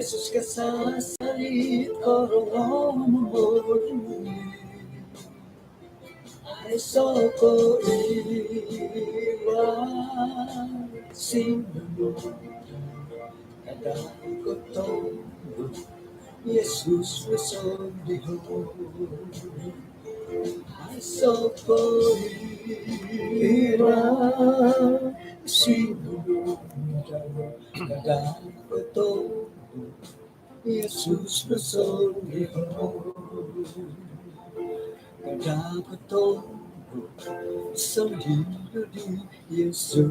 Yesus kasasalit korong muli ay soko iwan sino kadang kotong Yesus resondiho ay soko iwan sino kadang kotong Yesus resondiho kadang kotong Salido di Yesus.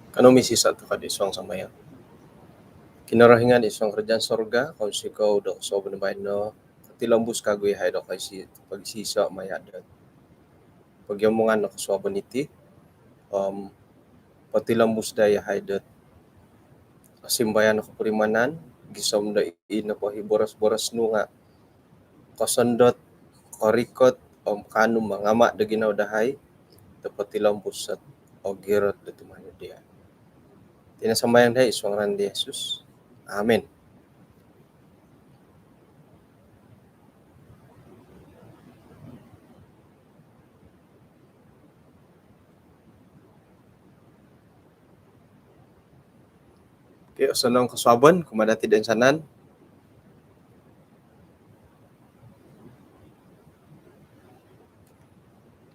Kano misisa to kad iswang samaya. Kinarahingan iswang kerjaan sorga, kung sikaw do so benabayin no, tilambus kagoy hay do kay si pagsisa mayadat. Pagyamungan no kaswaban iti, patilambus daya haydat. Simbayan no kapurimanan, gisom da ina po hiboras-boras no nga, kasandot, karikot, kanum mangama da ginaw dahay, dapat tilambus at ogirot da tumano dia. Tinasamayang dahi iswang ran di Jesus. Amen. Okay, sanang kaswaban, kumadati din sanan.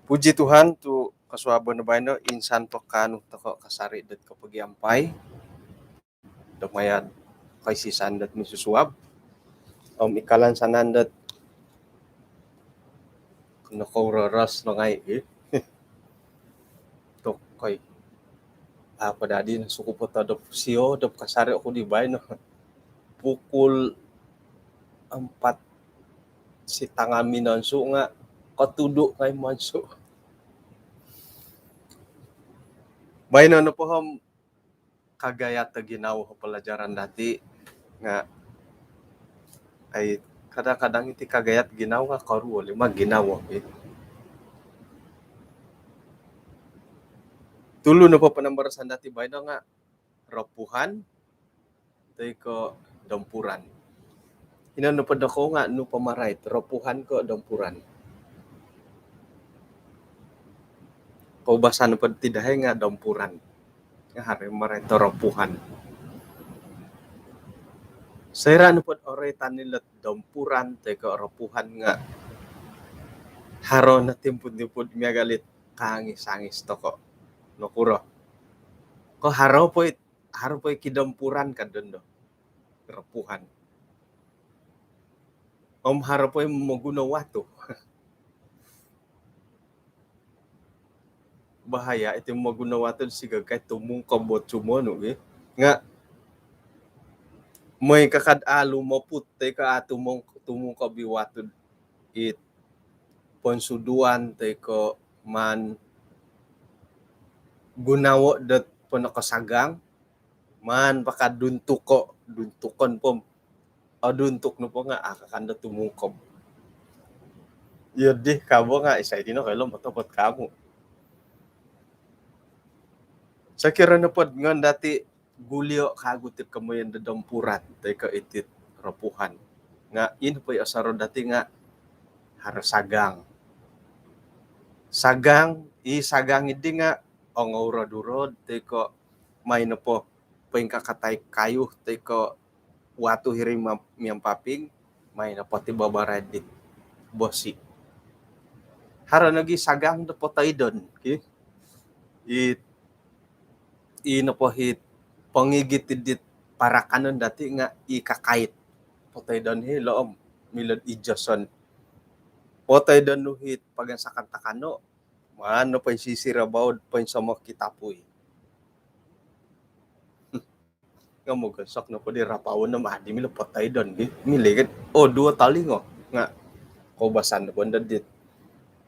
Puji Tuhan tu kaswaban na bayan no, insan to kanu to kasari dat kapagiampay. Dumayan kay si sandat mi susuab. Ikalan sanandat nakuraras no ngay to kay apa dadi suku pota dop sio dop kasari ako di bayan no. Pukul 4 si tangami nansu nga katudok kay manso. Bayan no po kagayat na ginawa ko pelajaran dati nga ay kadang-kadang iti kagayat ginawa karuo lima ginawa tulo na po panambarasan dati bay na nga rapuhan tay ko dampuran inano pa dako nga no pamaray rapuhan ko dampuran kaubasan pa ti dahay nga dampuran nga hari maray to rapuhan sayra no pod oretan nila dampuran tay ko rapuhan nga haro na timpod-timpod miagalit kangis-angis to ko nakuro ko haro po kidampuran kadon do rapuhan haro po magunawa to bahaya iti magunawa to siga kay tumong kabot sumono nga may kakadalo maput tay ka tumong kabiwatod it ponsuduan tay ko man gunawo dat panakasagang man duntukon po duntuk no po nga kakanda tumungkob yun kabo nga isa dino kay lo matapot kamo sa kira na pod nga dati gulyo kagutip kamo yan dadampuran tay ka itit rapuhan nga in po asaro dati nga harasagang sagang hindi nga ang auradurod tay ko may na po paing kakatay kayo tay ko watu hiring miyang paping may na pati babarad dit bosi hara nagi sagang na po tayo doon na po hit pangigitidit para kanon dati nga ikakait po tayo doon loom milad ijason po tayo doon no hit pagan sa kantakano maano pa yung sisirabaw pa yung sa mga kitapoy nga mo gasak na po di rapawon na maadi mila patay doon miligid dua tali nga kaubasan na po dit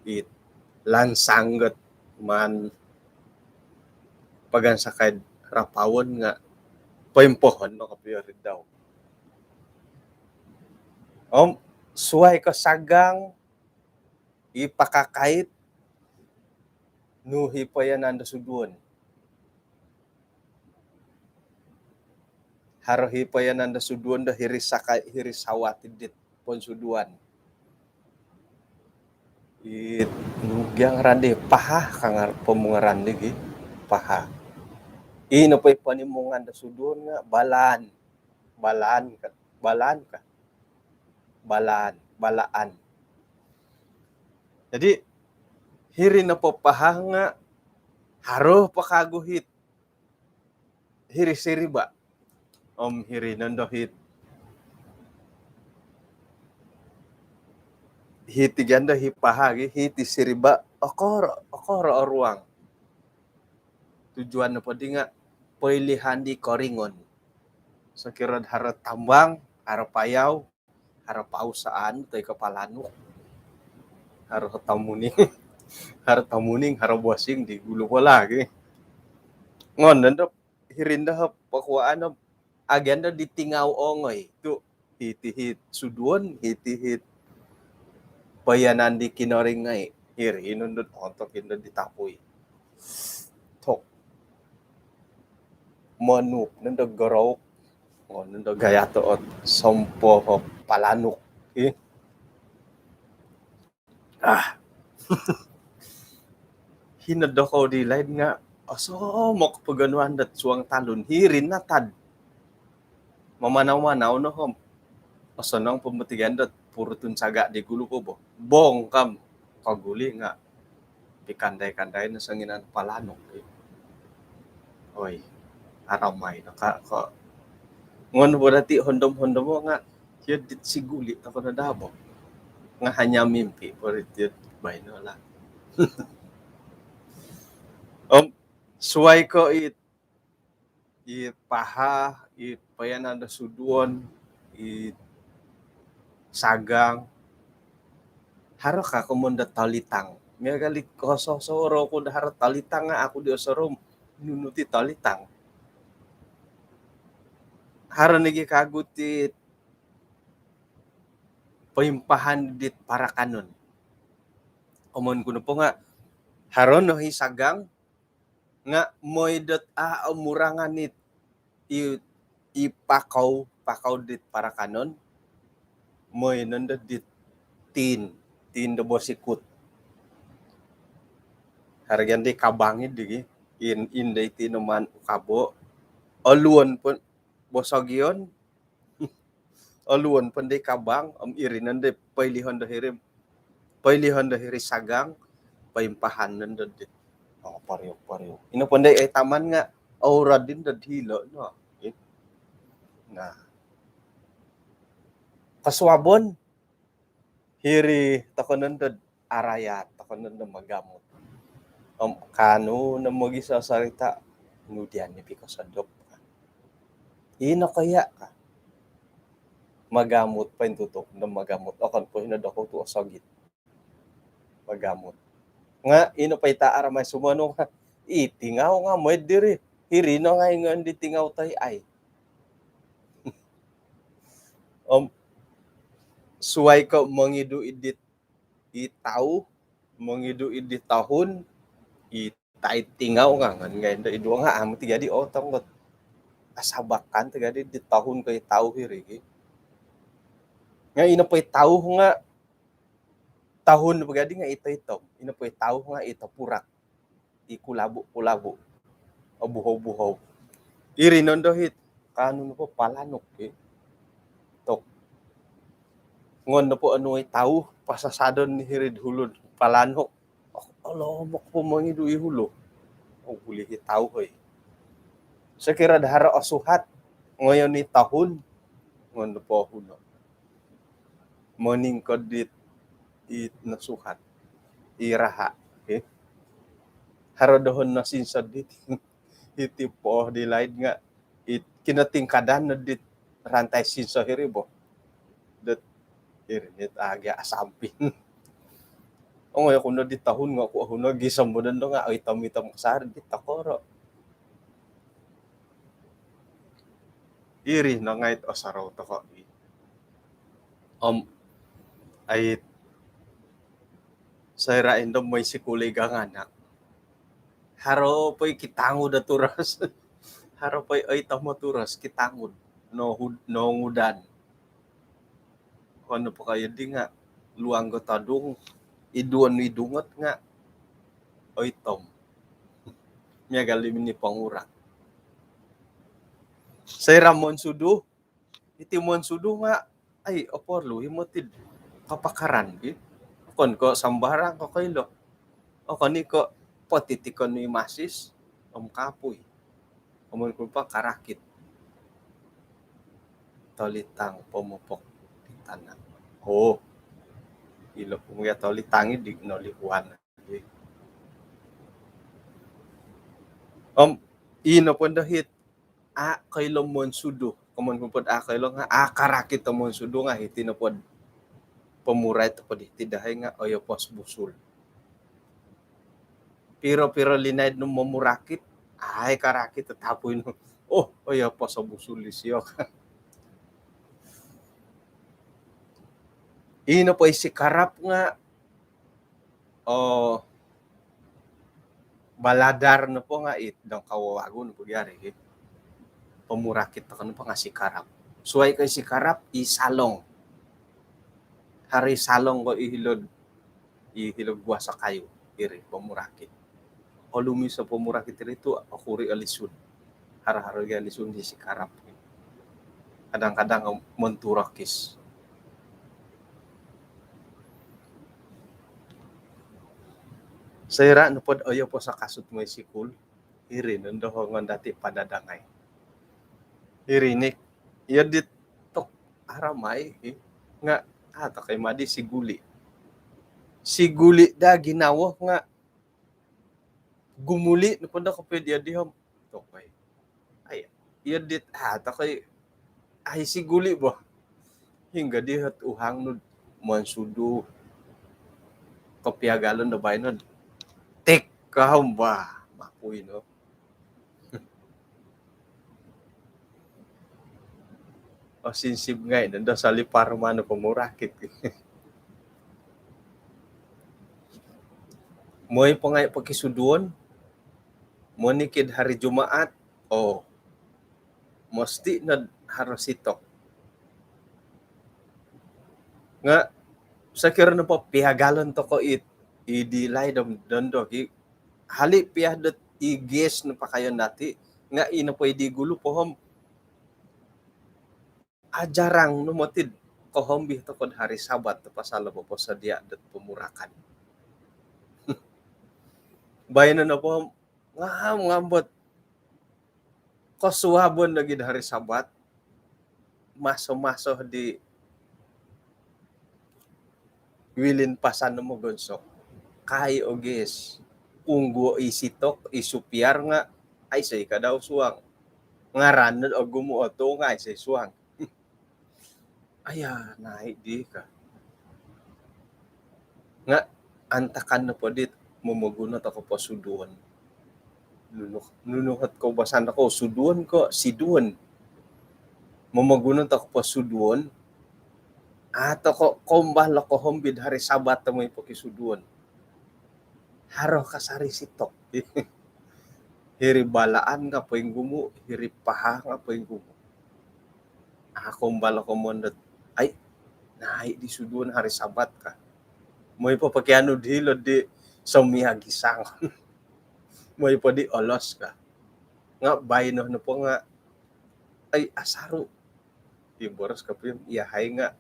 it lansanggot man pagan sa kay rapawon nga paimpohon no kapiyarid daw Suway ko sagang ipakakait no hipayan anda suduan. Haro hipayan anda suduan da hirisawati dit pon suduan. Nugyang randi paha kangar pemungarandi gi paha. Napay panimungan da suduan nga balaan balaan. Jadi hiri na papaha nga haro pakaguhit hiri siriba hiri nandohit hiti ganda hipahagi hiti siriba okoro oruang tujuan na pwede nga pilihan di koringon sakirad haro tambang haro payaw haro pausaan tay kapalano haro tamuning haro buasing di gulo ko lagi ngon nando hirinda pakuaan agenda ditingaw ongoy tu hiti suduan hiti bayanan di kinoring ngay hiri inundot ontok indo ditapoy tok manup nando garok nando gayato ot sompo palanok hinado ko di lain nga aso mo paganuan dat suang talon hirin na tad mamanaw-manaw no hom aso nang pemutigan dat puro tunsaga di gulo ko bo bong kam kaguli nga pikanday-kanday na sanginan palanok oy aramay naka ko ngon berarti hondom-hondom mo nga yun dit siguli ako na dabo nga hanya mimpi berarti bay no la suway ko paha payanan da suduan sagang haro ka kumunda talitang may gali kososoro ko da haro talitang nga ako di osorom nunuti talitang haro nigi kagutit paimpahan dit para kanon omon kuno po nga haro no hisagang nga moidot umurangan nit ipakaw dit para kanon moy nanda dit tin do bosikut hargan di kabangid digi inday tinuman ukabo oluan pun bosogyon oluan pun di kabang irinan di pailihon da hiri sagang paimpahan nanda dit pareho ino panday ay taman nga aura din dadhilo no na kaswabon hiri takonon dad arayat takonon na magamot kano na magisa sarita nudian ni piko sadok ino kaya ka magamot pa tutok na magamot akan po hinadako to asagit magamot nga ino pa itaara may sumano nga itingaw nga mo diri hirino nga ingon di tingaw tay ay suway ko mangidu idit itaw mangidu idit tahun itay tingaw nga ngan idu nga amo tigadi otong asabakan tigadi di tahun kay tao hiri nga ino pa itaw nga tahun pagadi nga ito ino pa itaw nga ito purak ikulabo abuhaw iri nondohit kanu po palanok tok ngon na po ano ay tao pasasadon ni hirid hulod palanok alomok po mangidu ihulo huli tao sa kira dahara asuhat ngayon ni tahun ngon na po hulo morning kodit nasuhat iraha haro dohon na sinsad dit iti po di lain nga kinatingkadan na dit rantai sinsa hiribo dat irinit agya asampin ngayon kung na di tahun nga ko na gisam mo na nga ay tamitam kasar dit takoro iri na ngayt asaraw tako Ay saya rain do may sikuliga nga anak. Haro po'y kitangod da turas. Haro po'y ay tamo turas kitangod. No ngudan. Ano po kayo di nga. Luang ko tadong. Iduan ni dungot nga. Oy tom. Miya galim ni pangurak. Saya ramon sudu. Iti mon sudu nga. Ay oporlo himotid. Kapakaran. Kon ko sambarang ko kayo. O kani ko potitikon ni masis. Kapoy. Kamun ko pa karakit. Tolitang pomopok di tanah. Oh. Ilo punya tolitangi di nolihuan. Ino po dahit kailo mon sudu. Kamun ko pod kailo nga karakit mon sudu nga hiti na pod pemuray to pod hiti dahay nga oyo pos busul. Pero linaid no mamurakit ay karakit tatapoy no. Oyo pos busul siyo. Ino po si karap nga baladar na po nga dang kawawago no po gyari. Pemurakit to kanu pa nga si karap. Suway kay si karap isalong. Hari salong ko ihilod buwa sa kayo iri pemurakit. O lumi sa pemurakit ito akuri alisun. Hara-hara ga alisun di si karap. Kadang-kadang monturakis. Sayra no pod oyo po sa kasut mo sikul. Iri nando ngon dati padadangay. Irinik. Iya dit tok aramay nga kay madi siguli. Siguli da ginawa nga gumuli no pod ko pwede dihom. Tokay. Ay iya dit kay ay siguli bo. Hingga dihat uhang no mansudu kopiagalon do bay no. Tek kahamba mapuy no. Sinsib ngay nando sa lipar mano pemurakit. Moy po ngay pagkisuduon. Monikid hari Jumaat. Mosti na harositok. Nga sa kira na po pihagalon to ko idilay dondo. Hali piyadot iges na pa kayo nati. Nga ina po idigulo po hom. Ajarang numotid ko hom bihto kod hari Sabat pasala po sa dia dat pemurakan. Bayan na po ngambot kosuhabon lagi hari Sabat. Maso-maso di wilin pasan mo gonsok. Kay oges unggo isitok isupiar nga ay say ka daw suwang. Ngaran na o gumuoto nga ay say suwang. Aya nahi di ka. Nga antakan na po dit mumugunot ako po suduan. Nunuhat ko basan ako suduan ko siduan. Mumugunot ako po suduan. Ato ko kombah ko hombid hari Sabat mo po kisuduan. Haro kasari sitok. Hiri balaan nga po yung gumo. Hiri paha nga po yung gumo. Kombala ko mondot. Ay, nahi di suduan hari Sabat ka. Mo'y po pagkiano dihilod di sumihagisang. Mo'y po di olos ka. Nga bayno na po nga ay asaro. Iboros ka po yung iyahay nga.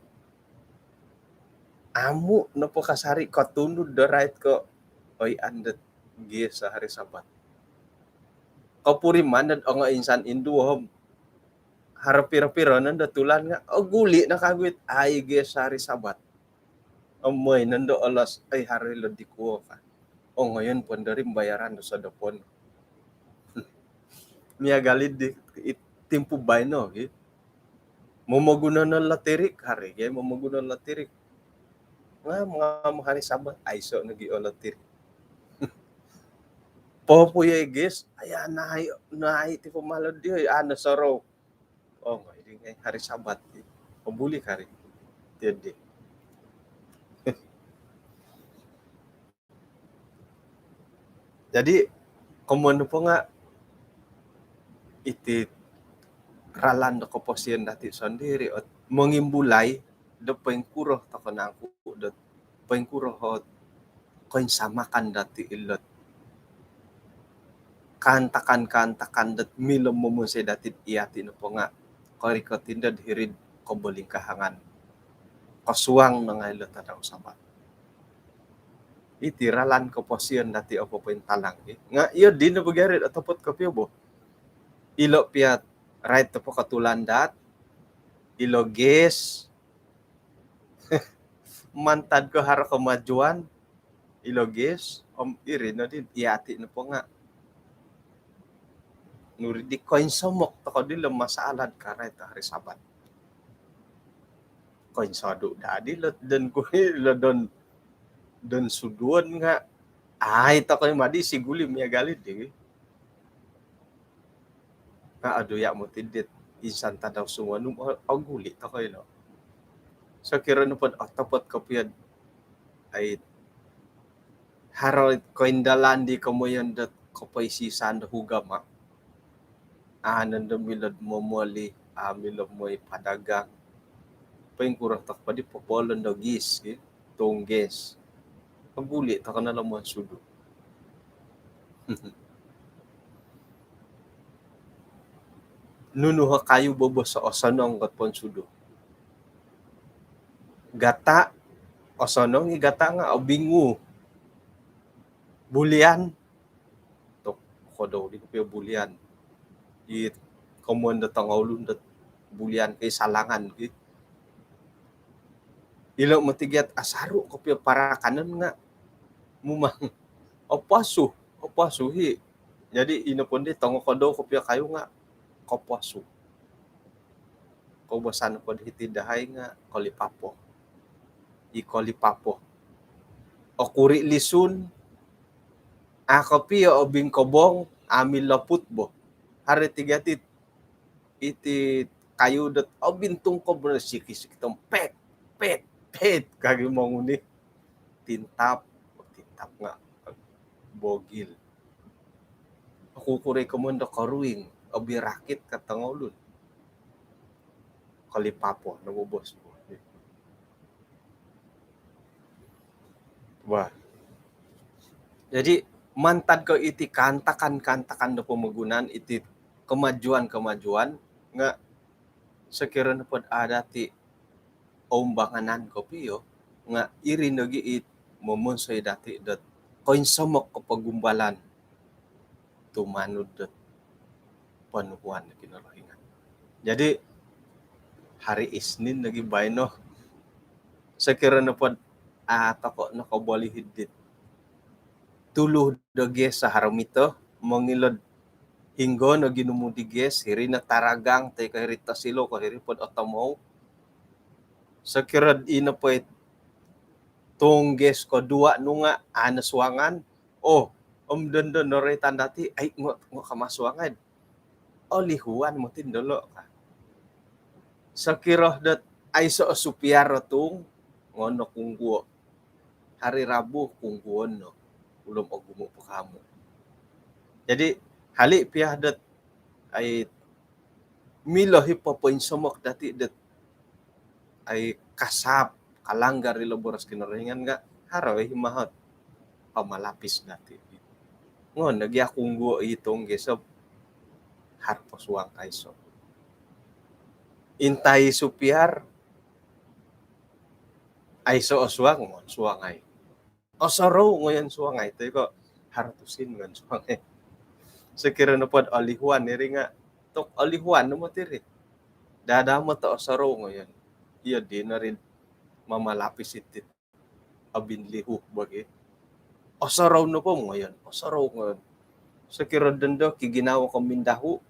Amo na po kasari katunod the right ko. Oy andet giya sa hari Sabat. Kapuri man o nga insan induhom. Harapira-pira nanda tulan nga. Guli na kagwit ay giya sa hari Sabat. Amoy nando alas ay hari lodikuo ka. Ngayon po darim bayaran sa dapon. Miya galid di timpo bay no. Mamagunan na latirik hari. Mamagunan latirik. Nga mga hari Sabat ay so nag-iolatir. Popo yung guys, ayan nahay ti pumalod di ano saraw. Nga hindi hari Sabat. Pabuli ka rin. Jadi jadi komono po nga iti ralan do koposien dati sendiri at mengimbulai do pengkuro to kanangku do pengkuro hot koin samakan dati ilot kantakan dat milom mumunse dati iati no po nga korikotin dad hirid koboling kahangan kosuang na nga ilot tadaw sabat iti ralan koposien dati opo talang nga iyo din na bagarit at tapot kapyo bo ilo piat right to po katulandat ilo ges mantad ko haro kemajuan ilo ges om iri no din iati no po nga nuri di koin somok to ko dilo masalad ka right hari sabat koin sadu dadi lot den ko lo don suduan nga ay to koy madi sigulim ya galit di na aduya mo tidit insan tadaw sumanum aguli to koy no so kira no pod octopod kapyad ay haro koin dalandi kamoyan dat kapay si sando hugama anan do milad momoli milad moy padagang pengkurang tak padi popolon do gis tongges aguli to kana lamon sudu nunuha kayo bobo sa osanong kat pon sudu gata osonong igata nga obingu bulian to kodo di ko bulian i komon da tangolun da bulian kay salangan ki ilo matigyat asaru ko para kanan nga mumang opasu hi jadi inopon di tango kodo ko kayo nga kopasu ko basan po hiti dahay nga kolipapo o kuri lisun ako piyo o bingkobong amil laput bo hari tigatit iti kayo dat o bintung ko bo sikis kitong pet kagi monguni tintap nga bogil ako kuri komondo karuing o birakit katangolun kalipapo nabubos mo wah jadi mantad ko iti kantakan do pemagunaan iti kemajuan nga sekira na pod ada ti ombanganan ko piyo nga iri nagi it momonsoy dati dat koin somok ko pagumbalan tumanod dat panuhuan na kinalahingan jadi hari Isnin nagi bayno sekira na pod atako nakabolihid dit tuluh doge sa haramito mongilod hinggo no ginumudiges hiri na taragang tay kahirita silo kahiri pod otomo sekira ina po tungges ko dua nunga anaswangan dondo noretan dati ay ngo kamaswangan lihuan mo tindolo ka sekira dat ay so supiaro tung ngono kungguo hari Rabu kungguon no ulom og gumo po kamo jadi hali piah dat ay milohi po somok dati dat ay kasap kalanggar ilo boros kinoringan nga haraw himahot pamalapis dati ngon nagya kungguo itong gesop harpo suwang kayso intay supiar ay so oswang mo suwangay osoro ngoyan suwangay tay ko hartusin ngan suwangay sekira na pod alihuan iri nga tok alihuan no mo tiri dada mo to osoro ngoyan iya di na rin mamalapis itit abin lihu bagi osoro no po ngoyan osoro ngoyan sekira dendo kiginawa ko mindahu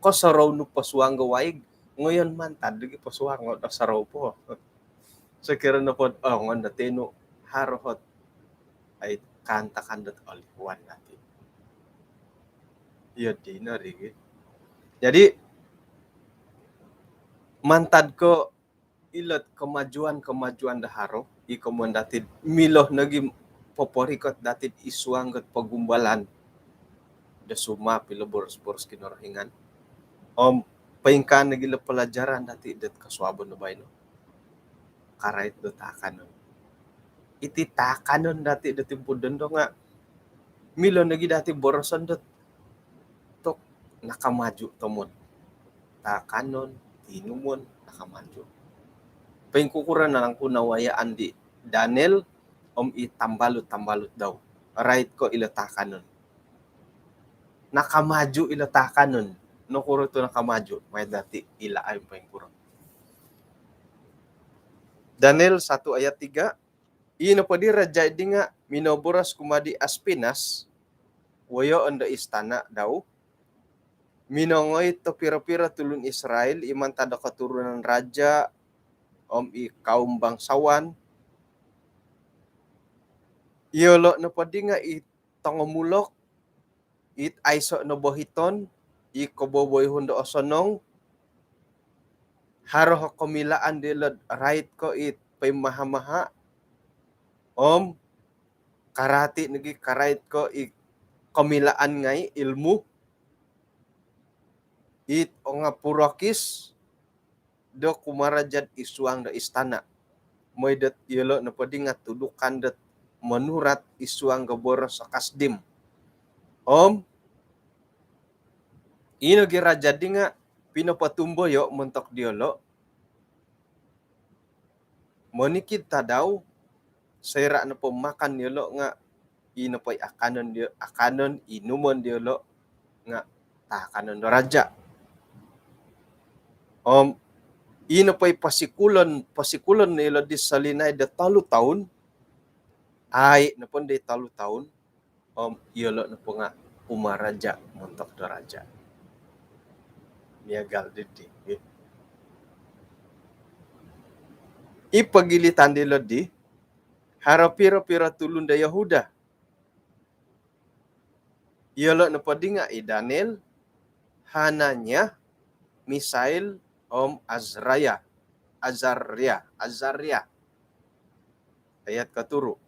kosoro no pasuang gawaig ngoyan man tadagi pasuang osoro po sekira na pod ngon datino harohot ay kantakan dat alihuan natin iya di na rin jadi mantad ko ilat kemajuan daharo ikaman datid miloh nagi poporikot datid isuanggot pagumbalan da suma pila boros-boros kinarahingan paingkan nagi pelajaran dati det kaswabon na bayno karait do takanon iti takanon dati dati pudon do nga milo nagi dati boroson do tok nakamaju tomon takanon tinumon nakamaju paingkukuran na lang ko nawayaan di Daniel itambalot daw right ko ilatakan nun nakamaju ilatakan nun no kuro to nakamaju may dati ilaay paingkuro Daniel 1 ayat 3 ino pa di raja di nga minoboras kumadi aspinas wayo anda istana daw minongoy to pira-pira tulun Israel iman tada katurunan raja kaum bangsawan iolo na padi nga itongomulok it aiso no bohiton ikoboboy hundo osonong haro komilaan dilad right ko it paimahamaha karati nagi karait ko komilaan ngay ilmu it nga purokis do kumarajad isuang da istana moy dat iolo na padi nga tudukan dat menurat isuang gaboros sa kasdim ino giraja di nga pinapatumbo yo mentok diolo monikid ta daw sayra na po makan diolo nga ino pa'y akanon inumon diolo nga takanon do raja ino pa'y pasikulon nilo di salinay da 3 taon ay na po di 3 taon iolo na po nga umaraja mentok do raja miagal didi ipagilitan dilo di harapira-pira tulun da Yahuda iolo na padi nga Daniel Hananya Misael Azarya ayat katuro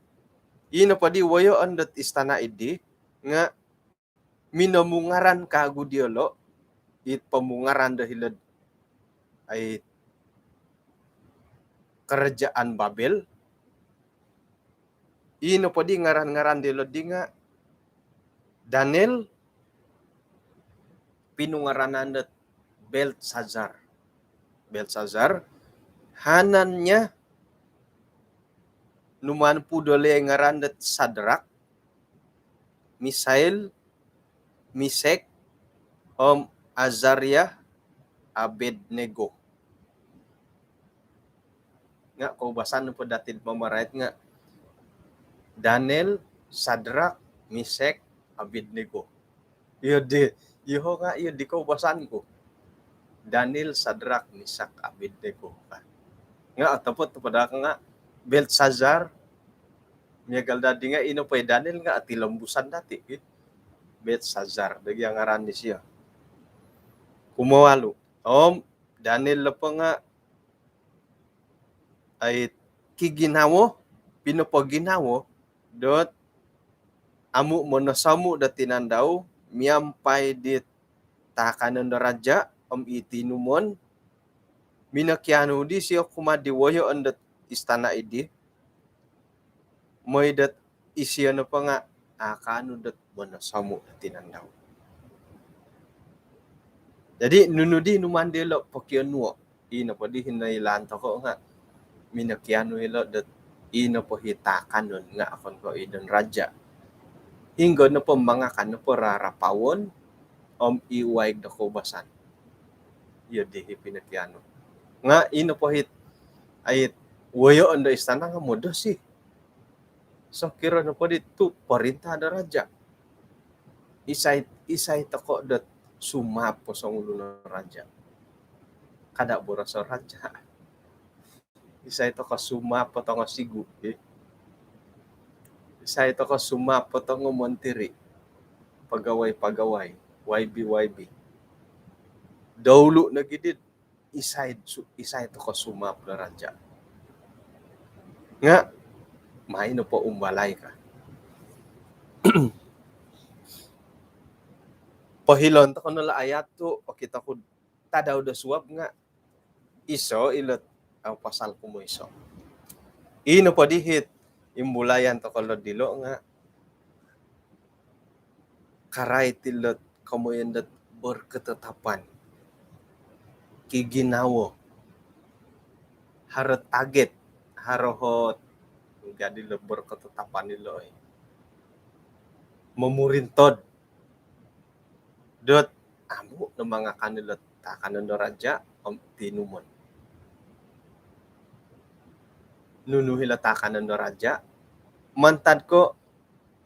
ino padi wayo andat istana idi nga minamungaran kagu diolo it pamungaran dahilad ay kerajaan Babel ino padi ngaran-ngaran diolo di nga Daniel pinungaranan dat Belsazar Hananya numan pudole ngaran dat Sadrak Misael Misek Azarya Abednego nga kaubasan po datin mamarait nga Daniel Sadrak Misek Abednego iyo di kaubasan ko Daniel Sadrak Misak Abednego nga tapot pada nga Belsazar miagal dadi nga ino pa'y Daniel nga atilambusan dati Belsazar dagi ang ngaran ni siya kumawalo Daniel pa nga ay kiginawo pinapaginawo dot amu monasamu da tinandaw miampay dit takanan da raja itinumon minakyano di siya kumadiwayo andat istana idi moy dat isya na pa nga akano dat monasamu da tinandaw jadi nunudi numandelo pokyonuo ino pa di hinailanto ko nga minakyano ilo dat ino po hitakan nun nga akon ko idon raja hinggo na po mga kano po rarapawon iwaig da kubasan iyo di hipinakyano nga ino po hit ay wayo ando istana nga modo si so kiro na po dito parinta da raja isay tako dat sumapo sa ulo ng raja kada boras sa raja isa ito ka sumapo to nga sigu isa ito ka sumapo to nga montiri pagaway YB daulo na gidid isay to ko sumap na raja. Nga, may no po umbalay ka. Pohilon to ko nala ayat to, pakita ko tadaw da suwab nga. Iso, ilot ang pasal ko mo iso. Ino po dihit, imbulayan to ko dilo nga. Karay tilot kamuyandat berketetapan. Kiginawo. Harot target. Harohot. Jadi lo berketetapan nilo. Memurintod. Dot. Amu na mga kanilot. Takanan do raja. Tinumon. Nunuhila takanan do raja. Mantad ko.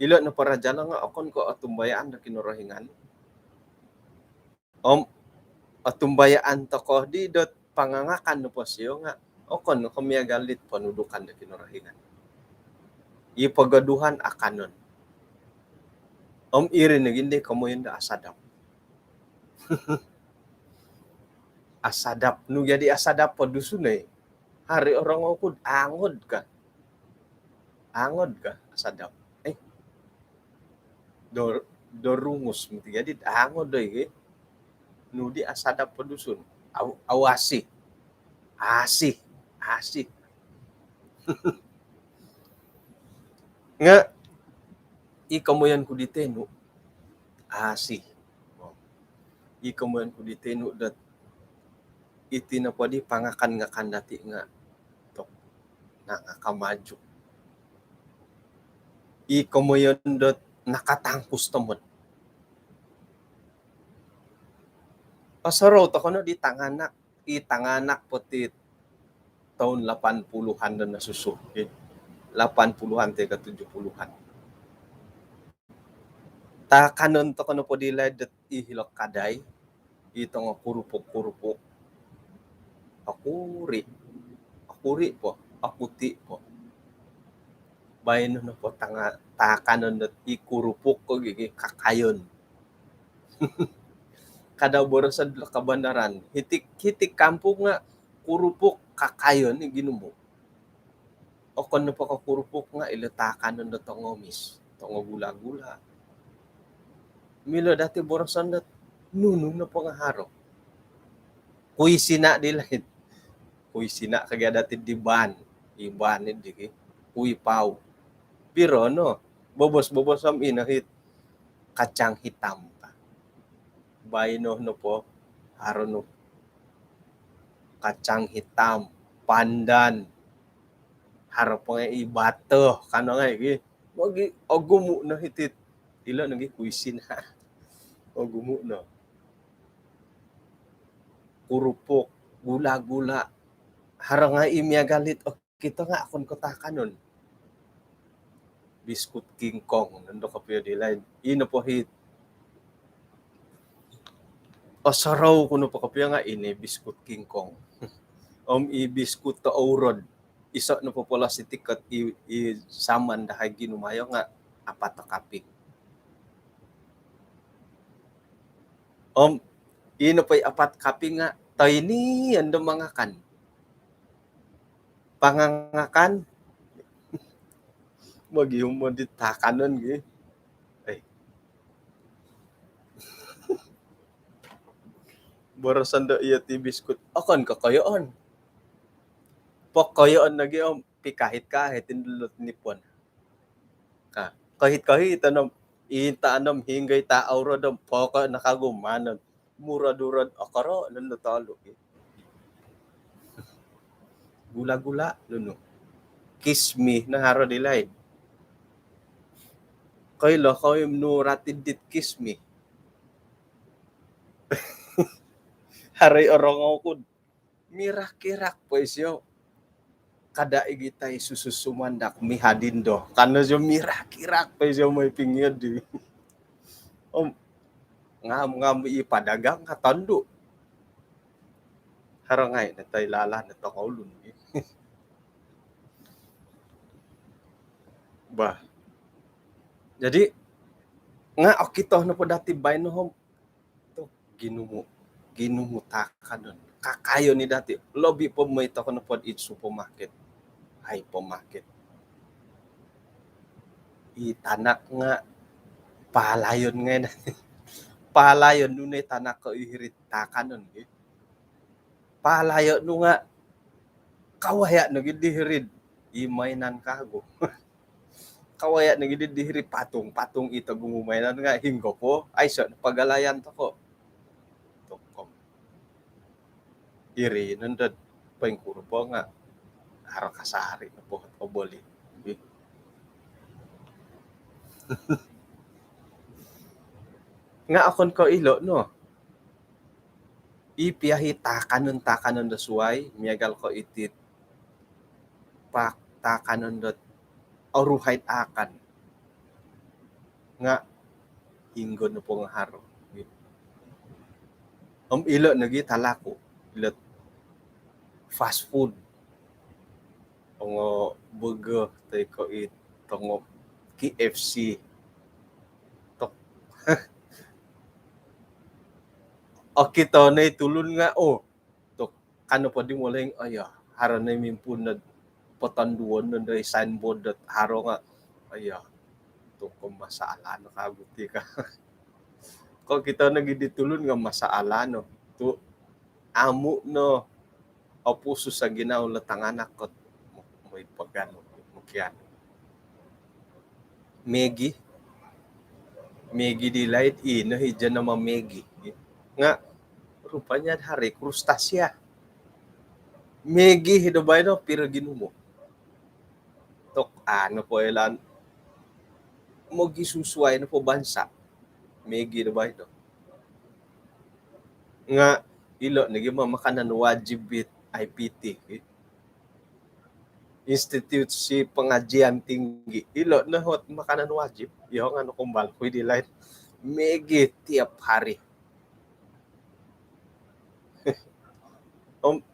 Ilo na paraja lang nga. Akon ko atumbayaan na kinurahingan. Atumbayaan to ko di dot pangangakan no po siyo nga. Okon no kamiya galit panudukan na kinurahingan. Ipagaduhan akanon. Irinig hindi kamuyan da asadap. Asadap. Nung jadi asadap po dusun eh. Hari orang ako angod ka. Angod ka asadap. Dorungus. Jadi angod eh. Nudi asadap po dusun. Awasi. Asih. Nga, ikamuyan ko ditenu. Asih. Ikamuyan ko ditenu dat iti na pwede pangakan nga kandati nga tok na kamaju. Ikamuyan dat nakatangkus tamod. Pasaraw to kono di itanganak pati taon 80-an na nasusukin. 80-an te ka 70-an. Ta kanon to kono po dilay dat ihilok kaday. Ito nga kurupok. Akuri po. Akuti po. Bayan no po ta kanon dat ikurupok ko gigi kakayon. Kada borosad kabandaran. Hitik kampung nga kurupok kakayon ni ginumo. O kono pa ka kurupok nga ilatakan na tongomis. Tongo gula-gula. Milo dati borosan dat nunong na po nga haro. Kuy sina dilahid. Kuy sina kagaya dati di ban. Ibanid di kuy pau. Pero no, bobos am inahit kacang hitam. Bayno no po, haro no. Kacang hitam, pandan, haro po nga ibato, kano nga magi ogumu na hitit. Ilo nagi kuisin ha. Ogumu no. Kurupok, gula-gula. Haro nga imya galit o kita nga akon kotaka nun. Biskut King Kong, nando ka po dilay. Ino po hit. Saraw kuno pa kapya nga ini biskut King Kong. Ibiskut to Aurod. Isa no po pala si tikat saman dahay ginumayo nga apat to kapik. Ino pa'y apat kapik nga tayni ando mga kan. Pangangakan. Magyumo dit takanon gi. Borosan do iya ti biskut. Akon kakayoon. Pakayoon nagi pikahit indulot nipon. Kahit anom iinta anom hinggay ta auro dom poka nakagumanon. Murad-urad akaro nando talo. Gula-gula nuno. Kiss me na haro dilay. Kaylo no ratid dit kiss me. Haray orong ako mirak-kirak po isyo. Kada igitay sususumandak mihadindo. Kano siyo mirak-kirak po isyo may pingyod. Ngam ipadagang katando. Harangay natay lala na takaulun. Ba. Jadi nga okito na po dati bay no hom to ginumo takadon. kakayo ni dati. Lobby po mo ito ko na pod it supermarket. Hypermarket. Itanak nga palayon nga na. Palayon nunay tanak ko ihirit takanon. Palayo no nga kawaya no gid dihirid imainan kago. Kawaya na gid dihiri patong ito gumumainan nga hinggo po. Ay so pagalayan to ko. Tokom. Iri nandad pengkuro po nga haro kasari na po o boli. Nga akon ko ilo no. Ipiyahi takanon da suway miyagal ko itit pak takanon dot oruhait akan nga hinggo no po nga haro. Ilo nagi talako ilot fast food o burger tay ko itong KFC tok okay to na tulun nga tok kano pa di mo lang haro na mimpun na patanduan na day signboard at haro nga tok kung masaala no kabuti ka kung kita nagiditulun nga masaala no to amu no o puso sa ginaw latanganak ko may pagano mukyan Megi delight no hidyan na mamegi nga rupanya hari krustasya Megi hidobay no pero ginumo tok ano po ilan mo gisusuway no po bansa Megi hidobay no nga ilo naging mamakanan wajib bit IPT Institute si Pengajian Tinggi ilo na hot makanan wajib yung ano kumbal ko di light Megi tiap hari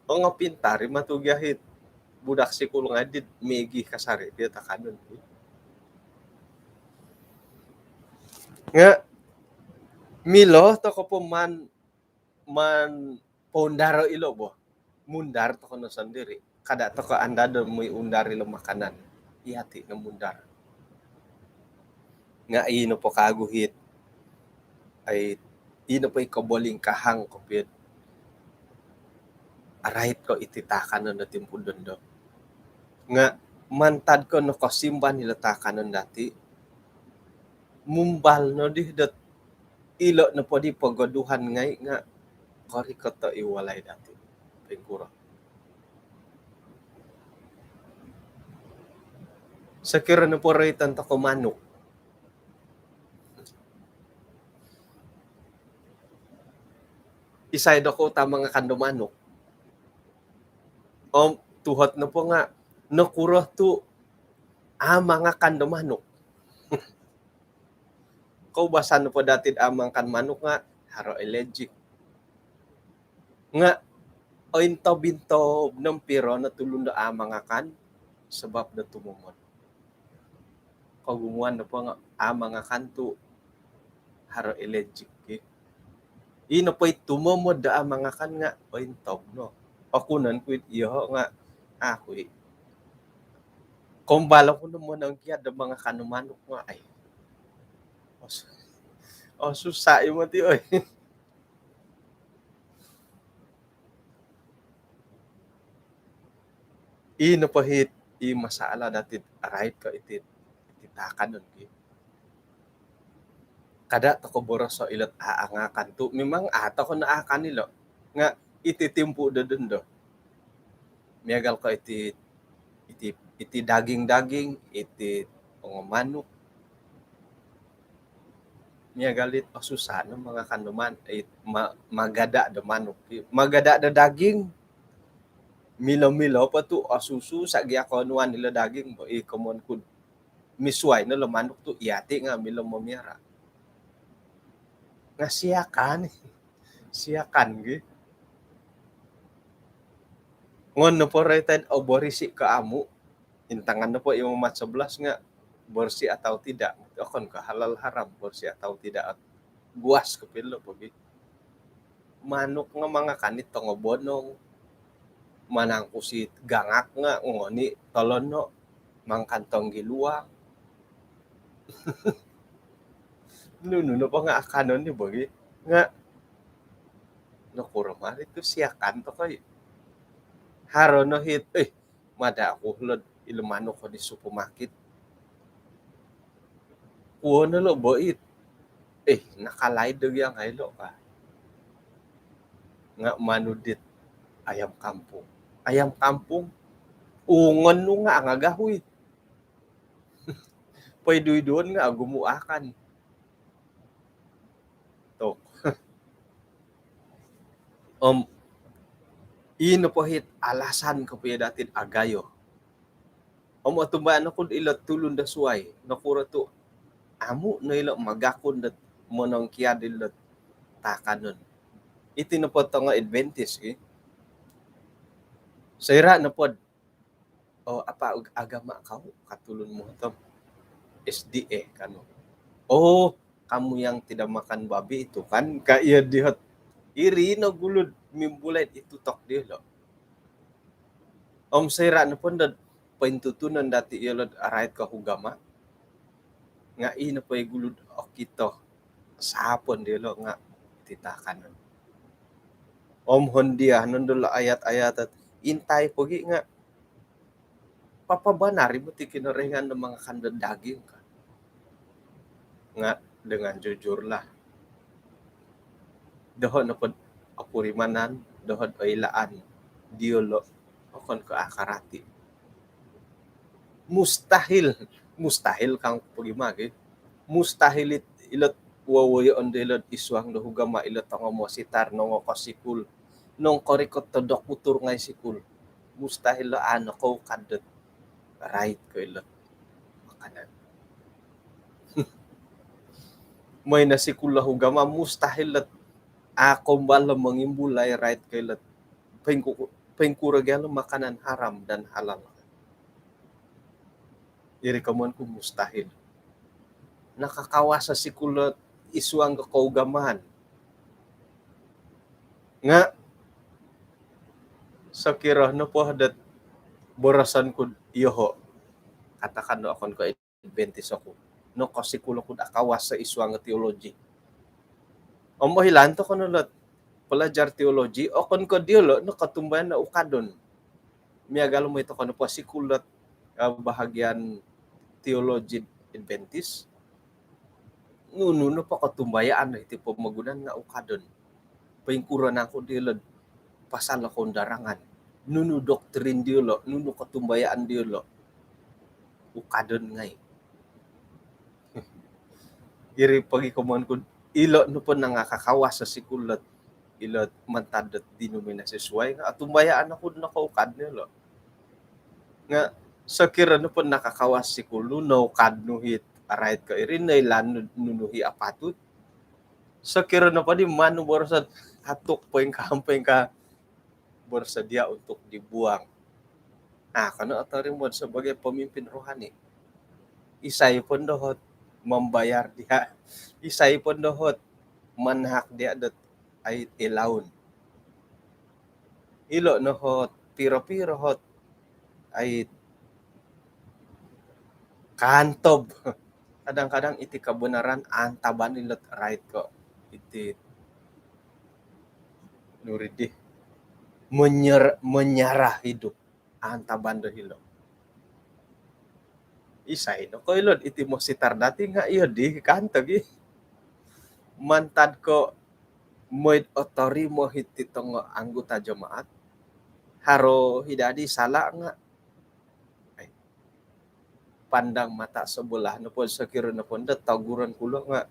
ang pintari matugyahit budak si kulong adit Megi kasari dia takanon nga milo to ko po man pondaro ilo bo mundar to ko no sandiri kada to ka anda do muy undar ilo makanan ihati ng mundar nga ino po kaguhit ay ino po ikaboling kahang ko pid arahit ko ititakan no timpudon do nga mantad ko no kasimban nila takanon dati mumbal no di dot ilo no po di pagoduhan ngay nga kori ko to iwalay dati pengkuro sa kira na po raytan to ko manok isay do ko tama nga kando manok tuhot na po nga nakuro to mga kando manok kaubasan na po dati amang kan manok nga haro allergic nga ointo binto ng piro na tulun na amang kan sebab na tumumon kagumuan na po nga amang kanto haro allergic ino po tumumod da amang kan nga ointo no akunan ko iyo nga ako kumbala ko naman ang kiyad da mga kanumanok nga ay susay mo ti oy ino pa hit masala dati right ko ititakan nun kada to ko boros so ilot aangakan to memang ata ko naakan nilo nga ititimpo do dun do miyagal ko iti daging iti manok miyagalit susano mga kanuman magada da manok magada da daging milo pa to asusu sa giakonuan nila daging bo common kud misway no manok to iyati nga milo mamiara nga siyakan gi ngon no po rated o borisi ka amu intangan na po yung mat 11 nga borsi atau tidak akon ka halal haram borsi atau tidak at buas ko pilo po manuk nga mga kanit to nga bonong manang kusit gangak nga ngoni tolon no mangkantong giluang nuno pa nga akanon ni bagi nga nakurama ito siya kanto kay haro no hit mada ako hulod ilumano ko di supermarket kuha na lo boit nakalay dag yang haylo ka nga manudit ayam kampung ungon no nga ang agahoy pwede doon nga gumuakan to ino po hit alasan ko po datin agayo atumbaan ako ilot tulon da suway nakura to amo na ilo magakon dat monong kiya dilot takanon iti na po nga Adventist sayra na pod apa agama ka katulon mo to SDA kano kamu yang tidak makan babi itu kan kaya dihat iri na gulod mimbulat itu tok dia lo sayra na pod paintutunan dati ilod arait ka hugama nga ina pa gulod okito sapon dia lo nga titakan hondia nandula ayat-ayat at intay pogi nga papabanari mo ti kinarengan ng mga kandang daging ka nga dengan jujur lah dohon na pod apurimanan dohon ailaan diolo okon ko akarati mustahil kang pagimagi mustahil ilot wawoy on dilot iswang do hugama ilot ang mo sitar no kasikul nong korikot to dokutur ngay sikul mustahil lo ano ko kadot right ko ilot makanan may nasikul la hugama mustahil lot kumbala mangimbulay right ko ilot pengkuragyan makanan haram dan halal irikamon ko mustahil nakakawas sa sikulot isuang kaugaman nga sa kira no po hadat borasan ko iyoho katakan no akon ko Adventist ako no kasikulo ko akawas sa isuang theology mahilanto ko no lot pelajar teologi okon ko diolo no katumbayan na ukadon miagalo mo ito ko no po sikulot bahagian theology Adventist nuno pa katumbayaan na iti pamagunan nga ukadon paingkuran ako dilod pasal akong darangan nuno doktrin diolo nuno katumbayaan diolo ukadon ngay iri pagikuman ko ilo no po nangakakawas sa sikulot ilot mantadot denominasi suway nga atumbayaan ako na kaukad nilo nga sa kira no po nakakawas sikulo no kadnuhit arait ka irin na ilan nunuhi apatut sa kira no pa di manu borsa hatok po yung kahampay ka borsa dia untuk dibuang kano atarin mo sebagai pemimpin rohani isay pun dohot membayar dia isay pun dohot manhak dia dot ay ilaun ilo no hot piro-piro hot ay kantob kadang-kadang iti kabenaran antaban ilot right ko iti nuridi menyerah hidup antaban do hilo isay no ko ilot iti mo sitar dati nga iyo di kantog mantad ko moid otori mo hiti tong anggota jemaat haro hidadi sala nga pandang mata sebelah no po sakira no po taguran kulo nga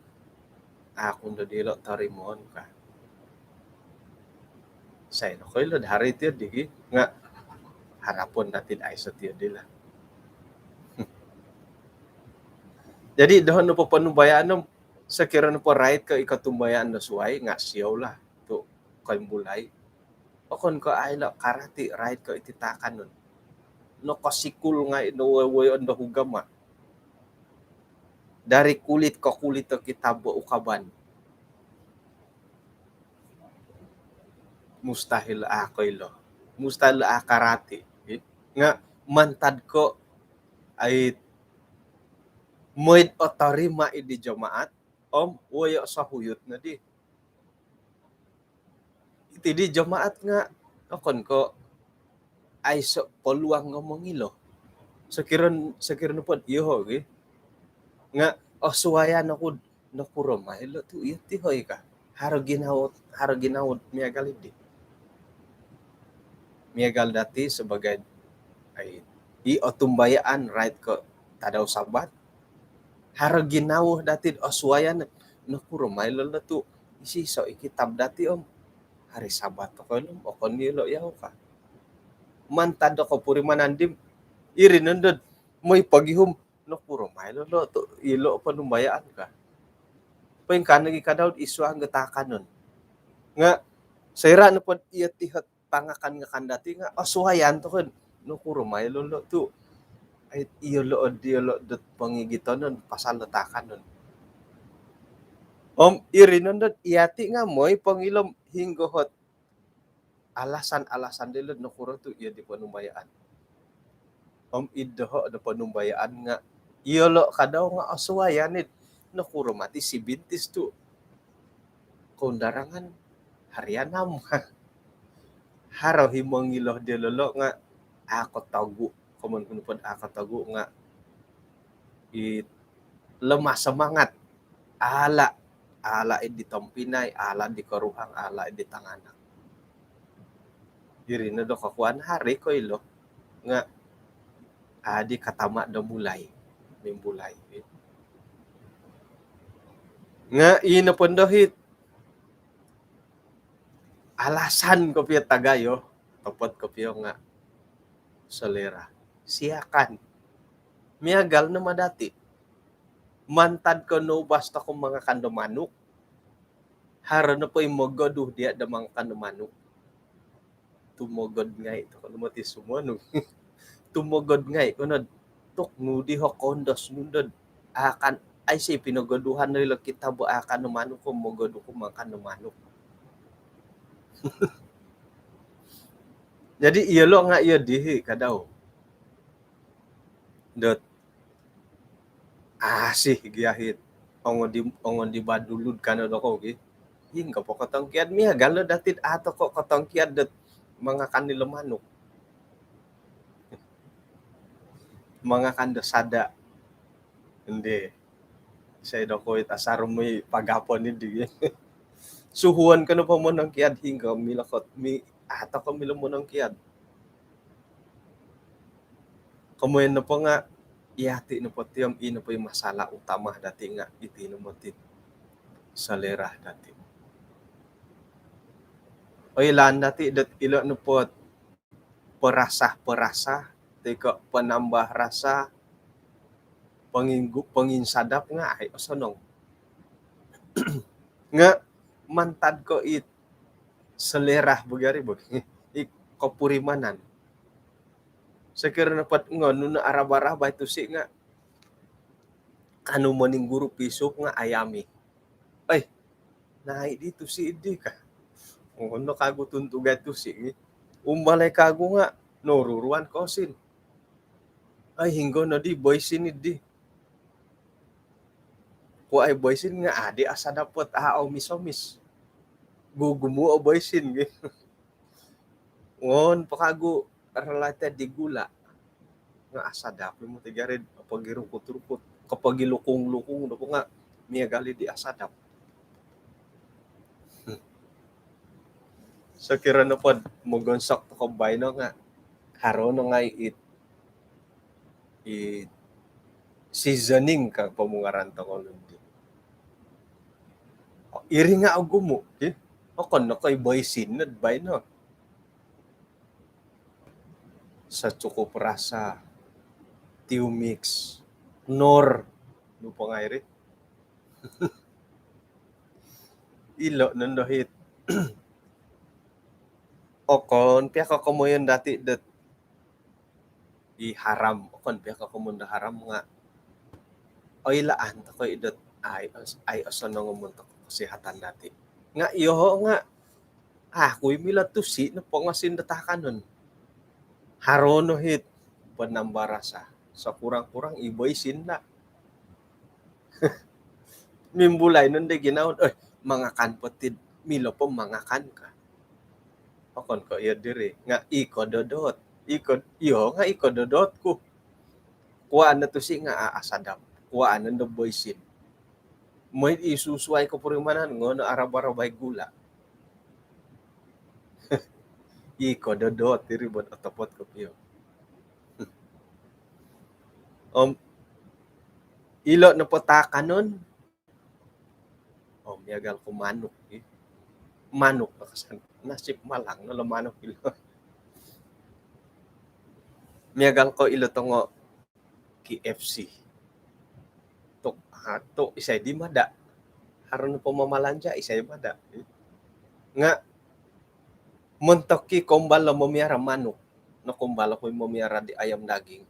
ako ndo dilo tarimon ka say no koy lod hari ti di nga harapon natin ay sa tiyo dila jadi doon no po panumbayaan no sakira no po right ka ikatumbayaan na suway nga siyaw la to kay bulay okon ko ay la karati right ka ititakan nun no kasikul nga inuwawoy on the hugama dari kulit ke kulit to kitabo ukaban mustahil ako ilo. Mustahil akarati. Nga mantad ko ay moid otorima idi jamaat wayo sa huyot na di. Iti di jamaat nga akon ko ay so peluang ngomong ilo. Sakiran po iyo nga suwayan ako nakuroma ilo tu iyo ti hoy ka. Haro ginawot miagal di. Miagal dati sebagai ay otumbayaan right ko tadaw sabat. Haro ginawah dati suwayan nakuroma ilo na tu isi so ikitab dati hari sabat ko okon nilo yaw ka. Mantad ako puri manandim iri nandod may paghihom nakuroma ilo to ilo panumbayaan ka. Paing kanagi kadaw isu ang gatakan nun. Nga sayra na pod iya tihat pangakan nga kandati nga suwayan to kun nakuroma ilo to ay iyo lo dot pangigiton nun pasal letakan nun. Iri nandod iyati nga moy pangilom hinggohot alasan dilod no kuro tu iya di panumbayaan. Idho da panumbayaan nga iyo lo kadaw nga asuwayanit no kuro mati si bintis tu kondarangan harianam. Haraw himong iloh di lolo nga ako tagu kumun pod ako tagu nga lemah semangat ala di Tompinay, ala di Karuhang, ala di Tanganak. Diri na do kakuan hari ko ilo nga adi katama do mulai mimbulay. Nga ino pondohit alasan ko piya tagayo topot ko piya nga solera siakan miagal na madati mantad ko no basta kung mga kandumanok. Haro na po yung mogoduh dia da mga kandumanok. Tumogod ngay. Ito ko lumati sumunod. Tumogod ngay. Kunod, tuk nudi ho kondos nundod. Akan, ay siya pinagoduhan na ilo kita bo akan numanok ko mogoduh ko mga kandumanok. Jadi iya lo nga iya dihi kadaw. Dot sih giyahit ongon di badulud kana do ko gi hingga po katong kiad miya galo datid ato ko katong kiad dat mga kanila manok mga kandasada hindi say do ko it asar mo pagapon ni di suhuan ka no pa mo ng kiad hingga milakot mi ato ko milo mo ng kiad kamuyan na po nga iyati no po tiyam ino po yung masala utama dati nga iti no mo tit salera dati. O ilan dati dat ilo no po perasa teka penambah rasa panginsadap nga ay osonong. Nga mantad ko it selera bugari kopurimanan. Sekira napat ngon na araba-araba itu si nga kanu maning guru pisok nga ayami. Ay, naik dito si idi ka. Ngono kago tuntuga tu si. Umbalay kago nga noruruan kosin. Ay hinggo na di boysin idi. Ko ay boysin nga adi asa dapat misomis. Gugumu o boysin gi. Ngon pakago related di gula nga asa dapat mo tigarid pagirong kuturpot kapag ilukong-lukong do nga miya gali di asadap. So kira na pod mogonsak to kabay no nga haro no nga it seasoning ka pamungaran to ko lundi. Iri nga og gumo okon no kay boysin nad bay no. Sa cukup rasa tiu mix nor lupa nga iri ilo nandohit okon pia ka komoyon dati dat iharam okon pia ka komon da haram nga oilaan to ko idot ay oson nga muntok kesehatan dati nga iyo nga Ako'y milatusi na pangasin datakanon. Harono hit panambarasa. Sa kurang-kurang iboysin na. Mimbulay nun de ginaon, mga kan patid, milo po mga kan ka. Akon ko iya diri, nga iko dodot. Iyo nga iko dodot ko. Kuwaan na to si nga aasadam. Kuwaan na boysin. May isusuway ko purimanan ngo na arab-arabay gula. Iko dodot, diri bon otopot ko piyo. Ilo na potaka nun. Miyagal ko manok. Manok na kasan. Nasip malang na lamanok ilo. Miyagal ko ilo tongo KFC. To isay di mada. Haron po mamalanja isay mada. Nga montok ki kombala momiara manok. No kombala ko momiara di ayam daging.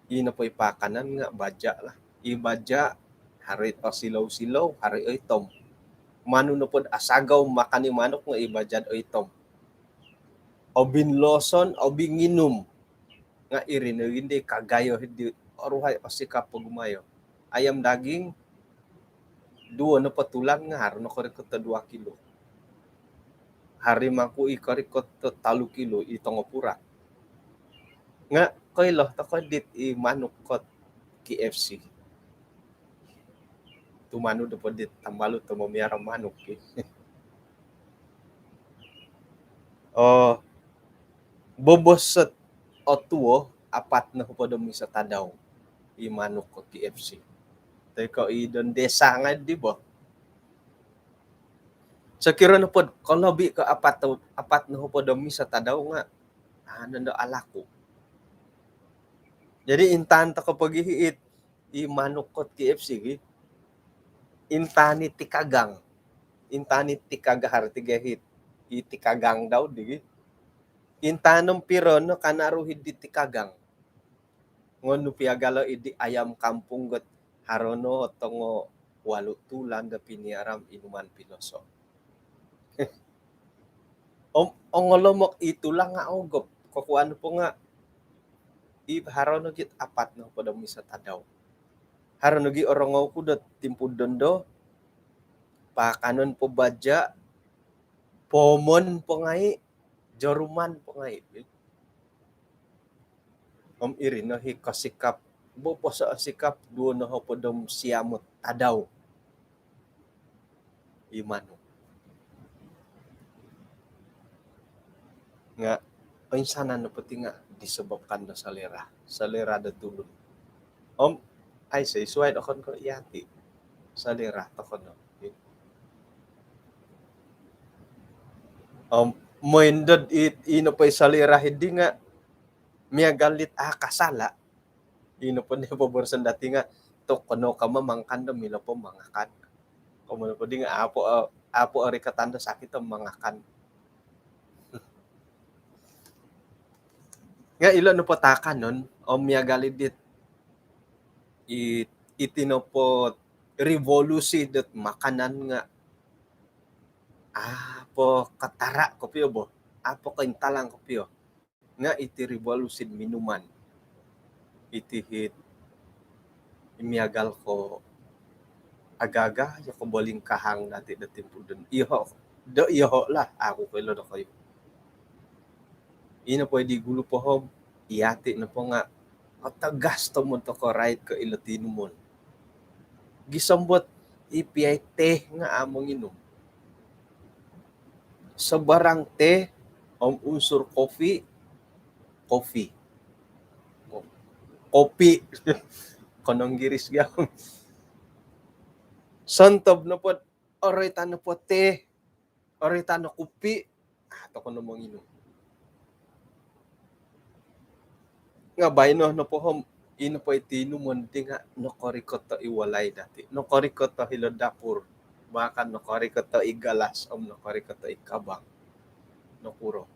Ina po ipakanan nga badya lah. Ibadya hari pa silaw-silaw, hari itom. Mano na po asagaw makani manok nga ibadyan itom. O binloson o binginom nga irino hindi kagayo hindi oruhay pasikap pagumayo. Ayam daging duo na patulan nga haron na korikot 2 kilo. Hari mangku ikorikot 3 kilo itong opura. Nga koilo tako dit manok kot KFC. Tumano do po dit tambalo to momiara manok. Bobosot o tuwo apat na po do mi sa tadaw i manok ko KFC. Teko idon desa nga di ba? Sa kira na po kolobi ka apat na po do mi sa tadaw nga nando alako. Jadi intan ta kapag ihiit i manok ko KFC intani tikagang. Intani tikagahar tigahit. Itikagang daw digi. Intanom piron no kanaruhid di tikagang. Ngono piagalo idi ayam kampung got harono tongo 8 tulan da piniaram inuman pinoso. Ongolomok itu lang nga ogop. Kukuan po nga harono git apat no pada misa tadaw. Harono gi orongaw ko dot timpudondo pakanon po badya pomon po ngai joruman po ngai. Irin no hi kasikap bopo sa sikap duo no ho podom siamot tadaw. Imano. Nga sana no pati nga disebabkan na salera. Salera da tulon. Ay say suway akon ko yati. Salera takon no. Moindod ino pa salera hindi nga miya galit kasala. Ino po niya paborsan dati nga to kono ka mamangkan do milo po mangakan. Kumo po di nga apo ari katanda sakit ang mangakan. Nga ilo no patakan nun, miya galit itino po revolusi dat makanan nga apo katara ko piyo bo. Apo kaintalang ko piyo. Nga iti revolusin minuman. Itihit imiagal ko agaga ya ko boling kahang dati punden. Iho lah ako ko ilo kayo. Ino po di gulo po hom iyati na po nga gasto mo to ko right ko ilotino mo. Gisambot ipiyay te nga among inom. Sa barang te unsur coffee. Kopi. Konong giris gyapon. Santob na po orita na po te. Orita na kopi. Ato ko namang inom. Nga bayno no po hom ino po itino munti nga no korikot to iwalay dati. No korikot to hilodapur. Baka no korikot to igalas no korikot to ikabang. No puro.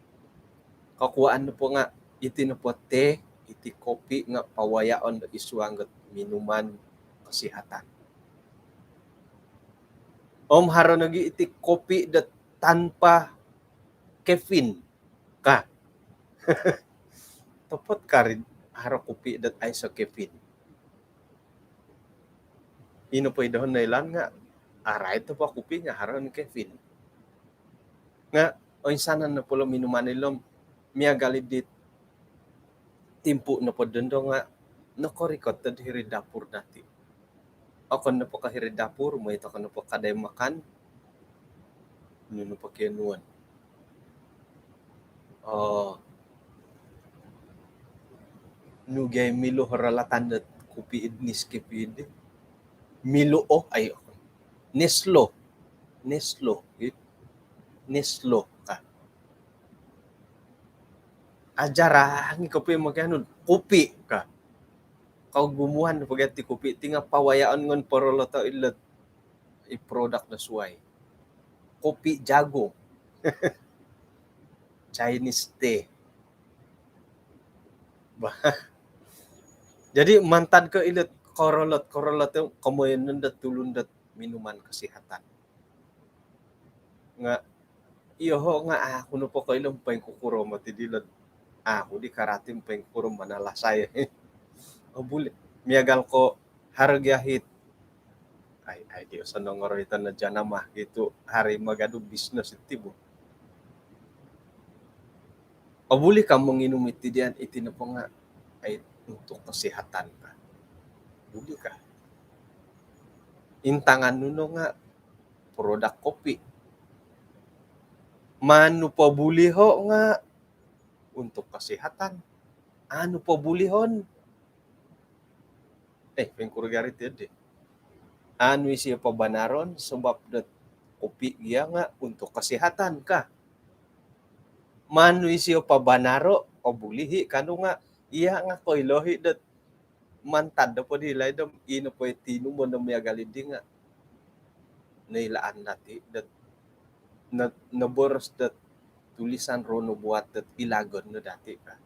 Kakuan no po nga iti no po te, iti kopi nga pawayaon do isuang minuman kasihatan. Haron nagi iti kopi dat tanpa caffeine ka. Topot ka rin haro kopi dat ay sa caffeine. Ino po idahon na ilan nga, aray to pa kopi nga haro ng caffeine. Nga, o insanan na pula minuman nilom, miya galidit, timpo na po doon nga, nakorikot na diri dapur dati. Ako na po kahiri dapur, mo ito ka na po kaday makan, no pa kianuan. Nugay milo haralatan at kopi idnis kipid. Milo ay Neslo ka. Ajara, ang ikaw po yung magano, kopi ka. Kau gumuhan pagati kopi, tinga pawayaan ngon porolota ilat i-product na suway. Kopi jago. Chinese tea. Jadi mantan ke ilat korolot yung kamoyan dat tulundat minuman kesehatan. Nga iyo nga ako no po kailang pang kukuro matidilat. Ako di karatim pang kukuro manalasay. Bulit. Miyagal ko haragyahit. Ay Diyos, anong ngoritan na dyan namah gitu. Hari magado business itibo. Buli ka mong inumit diyan itino po nga ay untuk kesehatan ka. Buli ka. Intangan nuno nga produk kopi. Manu pa buli ho nga untuk kesehatan. Ano pa bulihon? Pengkurgarit yun Ano siya pa banaron sebab dat kopi dia nga untuk kesehatan ka. Manu siya pa banaro o bulihi kanu nga iya nga koy lohi dat mantad po dilay dam ino po tinu mo na may galidi nga nailaan dati dat na boros dat tulisan rono buat dat ilagon no dati ka.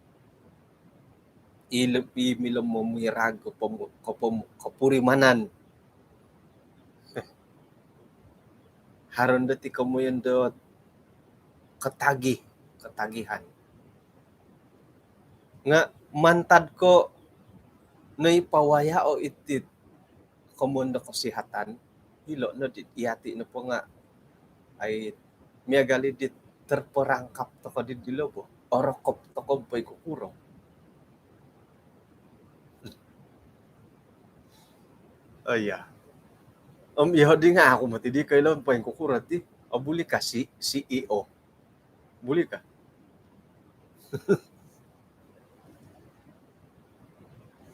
Milom mo mirag kapurimanan. Haron dati kamu yung dot ketagihan. Nga mantad ko na ipawaya o itit kamundo kesehatan hilo no iyati no po nga ay miyagali dit terperangkap to ko di dilobo orokop to ko pa'y kukuro. Yeah. Iho di nga ako matidi kailan pa yung kukurat di. Buli ka CEO. Buli ka.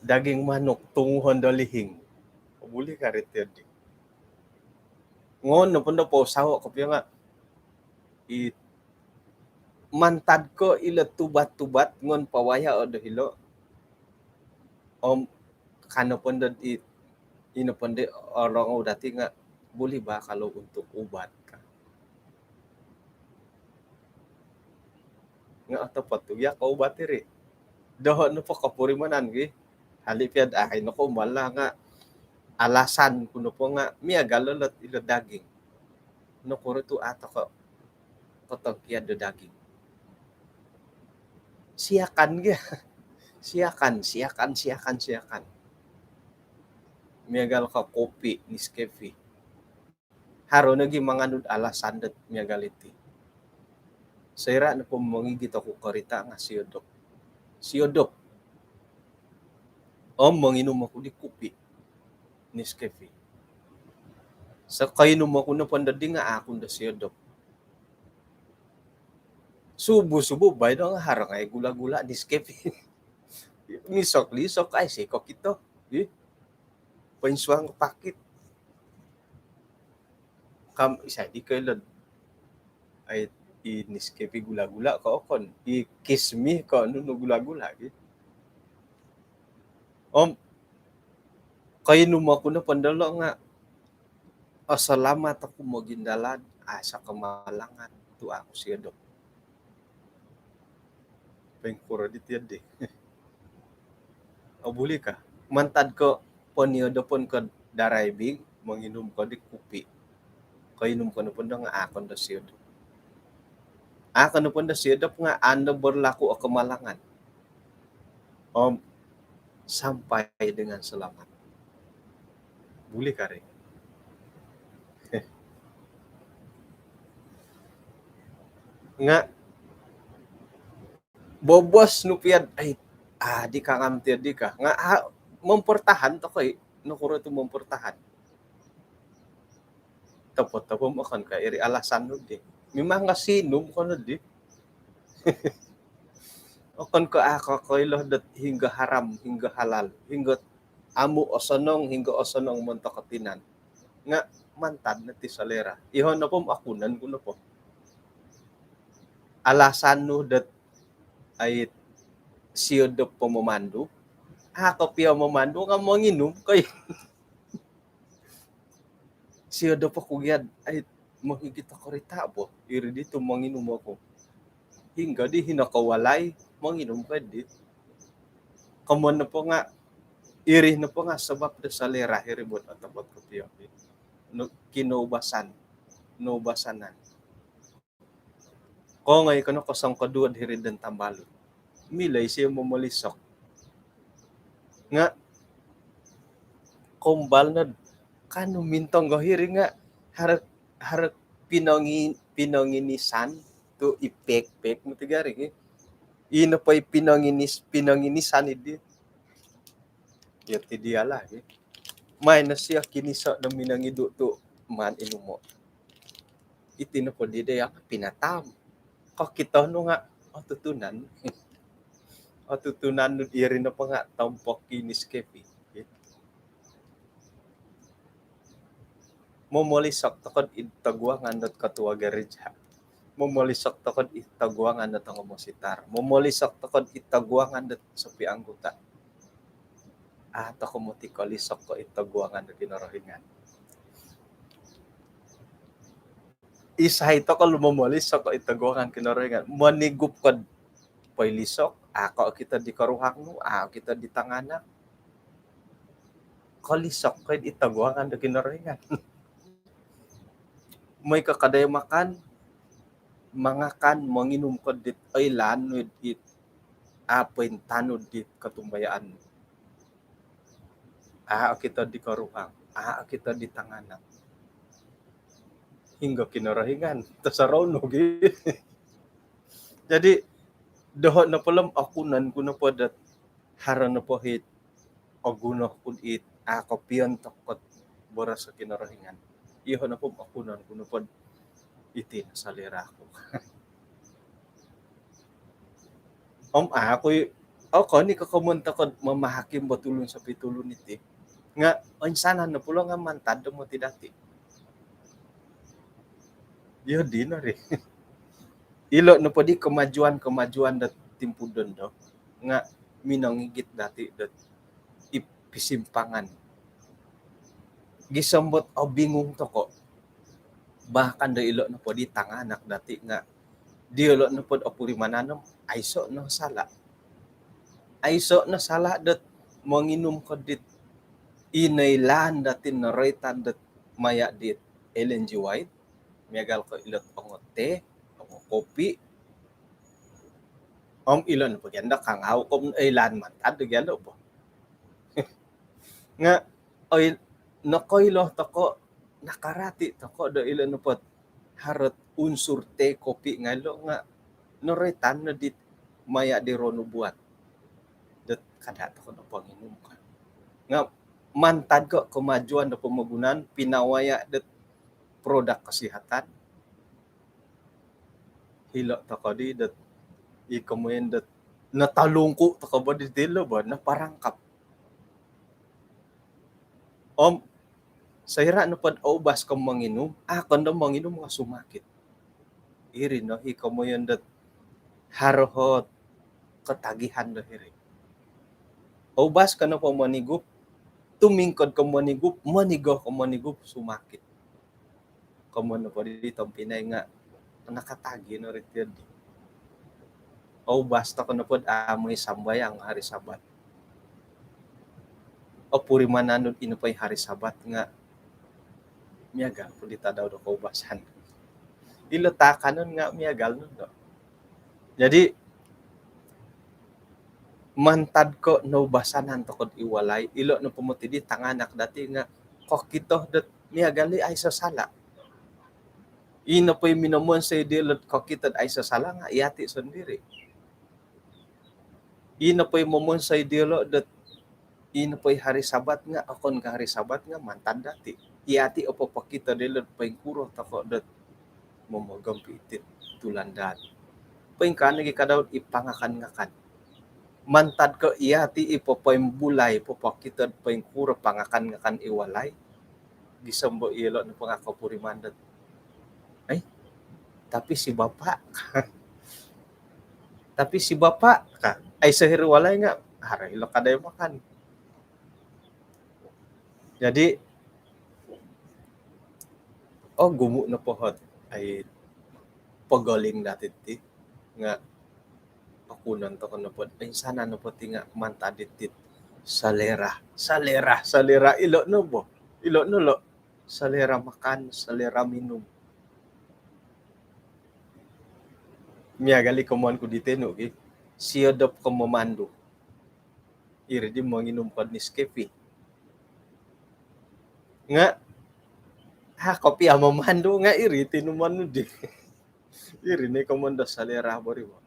Daging manok tunguhon dalihing. Buli ka rito di. Ngon na po sawo ko nga mantad ko ila tubat-tubat ngon pawaya o dahilo. Kano po inapande orang dati nga buli ba kalau untuk ubat ka nga ato patuya ka ubat iri doon no po kapurimanan gi halipiad ay no ko mala nga alasan kuno po nga miya galolot ilo daging no kuro tu ato ko totongkiad do daging siakan gi siakan miyagal ka kopi Nescafe. Haro nagi manganod alasan dat miyagaliti. Sayra na po mangigit ako karita nga siyodok. Manginom ako di kopi Nescafe. Sa kainom ako na pandadi nga akong da siyodok. Subo bay do nga harang ay gula-gula Nescafe. Lisok ay sikok ito. Painsuang pakit. Isa di kailan ay Nescafe gula-gula ka okon. Kiss me ka no gula-gula. Kainom ako na pandalo nga salamat ako mo gindalan sa kamalangan tu ako siya do. Pengkura di tiyan buli ka. Mantad ko ponyodo pon ko daraibig manginom ko di kopi. Kainom ko na po nga akon da siya do. Akan pun sidap nga Anda berlaku o kemalangan. Om sampai dengan selamat. Boleh kare. Nga bobos nu piad ay di ka ngamtir di ka nga mempertahan to kay nukuro to mempertahan. Tapos akan ka iri alasan nu di. Memang nga sinom ko na di. Akan ka koilo dat hingga haram, hingga halal, hingga amu osonong, hingga osonong montakatinan. Nga mantad na ti salera. Ihon na po akunan ko na po. Alasan nu dat ay siyo do po mamandu. Ako piya mamandu nga manginom kay siyo do po kugyad ay mahigit ako ritabo. Iri dito manginom ako. Hingga di hinakawalay manginom ka di. Kamon na po nga iri na po nga sabab da salera hiribot at abot ko piya. No, kinubasan. Nubasanan. Ko ngay kano kasang kaduad hirid ng tambalo. Milay siya mamalisok. Nga kumbal na kano mintong gahiri nga harap pinanginisan to ipek-pek mo tigari. Ino pa pinanginisan idi. Yati dia lah. May na siya kinisa na minangido to man inumo. Iti na po di daya pinatam. Kakita no nga tutunan. Tutunan no iri na pa nga tampok kinis kepi. Momolisak takod itagwangan at katuwa garidya. Momolisak takod itagwangan at ang umositar. Momolisak takod itagwangan at sa piangguta. At ako motikalisok ko itagwangan at kinarahingan. Isa ito ko lumamolisak ko itagwangan kinarahingan. Manigup ko pailisok. Ako kita di karuhang no. Ako kita di tangana. Kalisok ko itagwangan at kinarahingan. May kakaday makan. Mga kan manginom ko dit ay lanod it. Apoy tanod dit katumbayaan. Kita di karuhang. Kita di tangana. Hingga kinarahingan. Tasaronog eh. Jadi, doho na palam akunan ko na po dat haran na po hit o guna ko it ako piyon takot boras sa kinarahingan. Iho na po akunan ko na po iti na salira ko. Ako ni kakamunta ko mamahakim batulon sa pitulon iti. Nga, insanan na pulo nga mantad mo ti dati. Yo di na rin. Ilo na po di kemajuan dat timpudon do. Nga minangigit dati dat ipisimpangan. Gisambot o bingung to ko. Bahkan do ilo na po di tanganak dati nga. Di ilo na po o purimananam. Aiso na sala. Aiso na sala dat manginom ko dit. Inailan datin na retan dat maya dit Ellen G. White. Miyagal ko ilot ang te, ang kopi. Ilon po ganda kang haw kom ilan man tad ganda po. Nga nakoilo tako nakarati tako do ilon po harot unsur te kopi ngalo nga noretan na dit maya di rono buat. Dat kada tako na panginom ka. Nga mantad ko kemajuan na pemagunan pinawaya dat produk kesehatan. Hilo tako di dat ikamuin dat natalungko tako ba di dilo ba na parangkap. Sayra na pad obas kang manginom. Kan na manginom nga sumakit. Iri no ikamuin dat harohot katagihan do hiri. Obas ka na pa manigup. Tumingkod ka manigup, manigo ka manigup sumakit. Kamu na po dito ang Pinay nga nakatagi no rin yun. Basta ko na po amoy sambay ang hari sabat. Puri mananod ino pa yung hari sabat nga miyagal po dita daw do kaubasan. Ilota ka nun nga miyagal nun do. Jadi mantad ko no basanan tokod iwalay ilo no pumuti di tanganak dati nga kokito det niagali ay sasala. Ino po'y minumon sa idilot kokito ay sasala nga iati sendiri. Ino po'y momon sa idilo det ino po'y hari sabat nga akon ka hari sabat nga mantad dati. Iati opo pakita dilot po'y kuro tako det momogompitit tulandan. Po'y ka nagikadaw ipangakan nga kan. Mantad ko iati ipopoy bulay popokitod poing kuro pangakan nga kan iwalay gisambo ilo no pangako purimandat ay tapi si bapak tapi si bapak ka ay sahir walay nga haray lo kaday makan jadi gumu na pohot ay pagaling dati ti nga akunan to kono pod ay sana no poti nga mantaditit salera ilo no bo ilo no lo salera makan salera minum miya gali kumuan ko dite no gi siyodop ko mamando iri di mo nginom pod ni Skefi nga kopi mamando nga iri tinuman no di iri ni komando salera bori mo.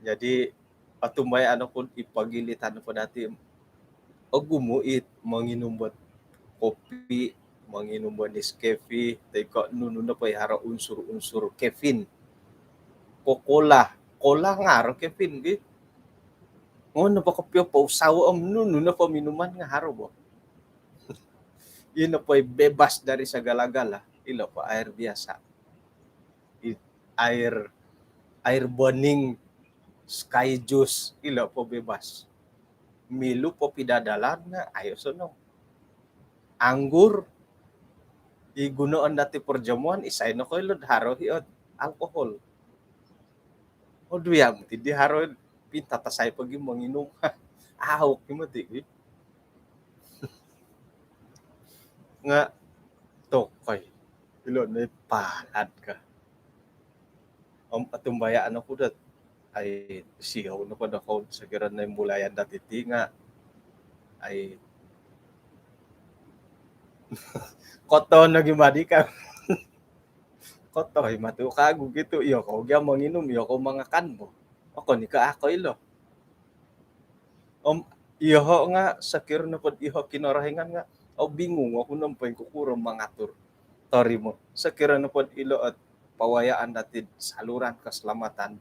Jadi patumbay ano kun ipagilitan po dati gumuit manginom buat kopi manginom buat Nescafe teko nuno na pay haro unsur-unsur caffeine kola ngaro caffeine gi ngono pa kopyo pa usaw nuno na pa minuman nga haro bo yun na pa'y bebas dari sa galagala ilo pa air biasa air boning sky juice ilo po bebas milu po pidadalan nga ayos no anggur igunoon dati perjamuan isay no ko ilod haro hiot alcohol o duyam ti di haro pintatasay pag manginom ahok mo ti nga tokoy ilod na palad ka atumbayaan ako dat ay siyaw na po na ko sa kiran na yung mulayan dati nga ay koto na gimadi ka koto ay matukago gitu iyo ko gya manginom iyo ko mga kanbo ako ni ka ako ilo iyo nga sa kiran na po iyo kinorahingan nga bingung ako nang pa'y kukuro mangatur tori mo sa kiran na po ilo at pawayaan dati saluran keselamatan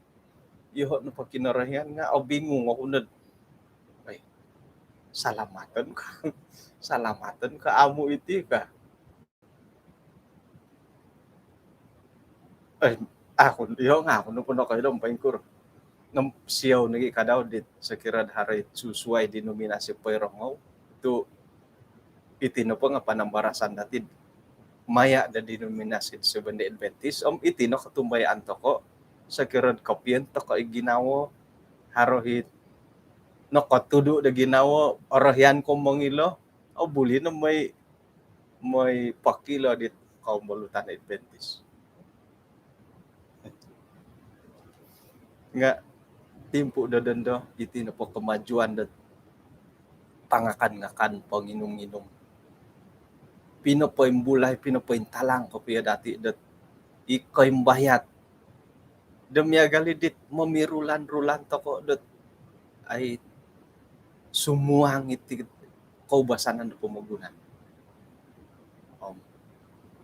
iyo no pag kinarahian nga bingung ako na ay salamatan ka amo iti ka ay ako iyo nga ako no puno kayo dong paingkur ng siyaw nagi kadaw dit sa kirad haray susuay denominasi poirongaw to iti no po nga panambarasan natin maya da denominasi Seventh-day Adventist iti no katumbayaan to ko sa kirad kopyen to ko iginawo harohit no katudo da ginawo orahyan ko mongilo buli no may pakilo dit kaumulutan Adventist nga timpo da dendo iti no po kemajuan da pangakan ngakan panginom-inom pinopoy bulay pinopoy talang ko piya dati dat ikoy bayat demya galidit memirulan-rulan toko dat ay sumuang iti kaubasanan do pumugunan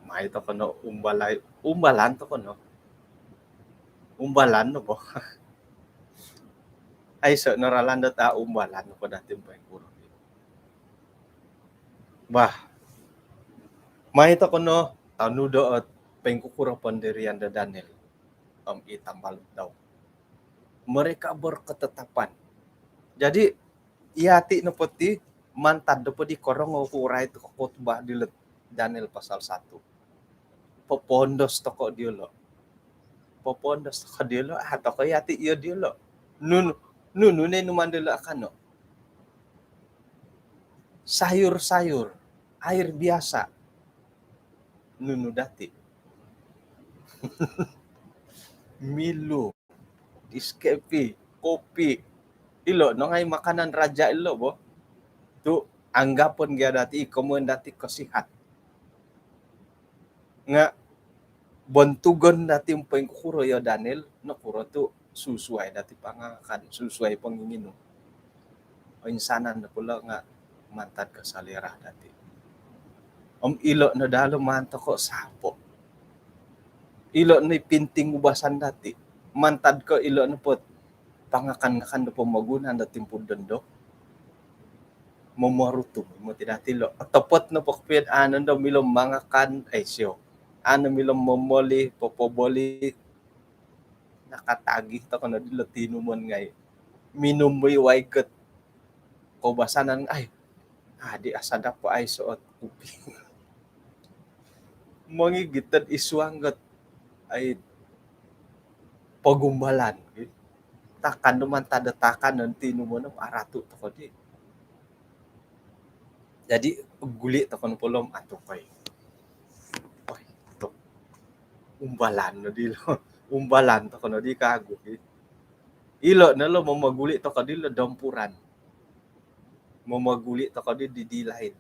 may to kono umbalan to kono umbalan no po ay so naralan dat umbalan no po dati pa kuro bah may to kono tanudo at pengkukuro ponderian da Daniel itambal daw mereka berketetapan jadi iati no poti mantad do podi korong ukura itu khotbah di Daniel pasal 1 popondos toko diolo atau kayati iyo diolo nunu ne numandela kano sayur air biasa nunu dati Milo Diskapi, kopi. Ilo no ngay makanan raja ilo bo. Tu anggapon gaya dati ikomo dati kasihat. Nga bontugon dati umpeng kuro yo Daniel no kuro tu susuai dati pangakan, susuai panginginom. O insanan na pula nga mantad ka sa lirah dati. Ilo na dalo manto ko sapo. Ilo na pinting ubasan dati. Mantad ko ilo na pot pangakan-ngakan na pamagunan dati pudendo. Momoruto mo tidati lo. Atopot na pokpin ano daw milom mangakan ay siyo. Ano milom momoli, popoboli. Nakatagi to kono dilo tinumon ngay. Minumboy waiket. Kubasanan ay di asada po ay suot upi. Mangigitad iswanggat ay pagumbalan. Takan naman tadatakan ng tinumon ng arato to ko di. Jadi guli to kono pulom ato kay. Oy, to. Umbalan no dilo. Umbalan to kono di kago. Ilo na lo mamaguli to kadilo dampuran. Mamaguli to kadi didilahin.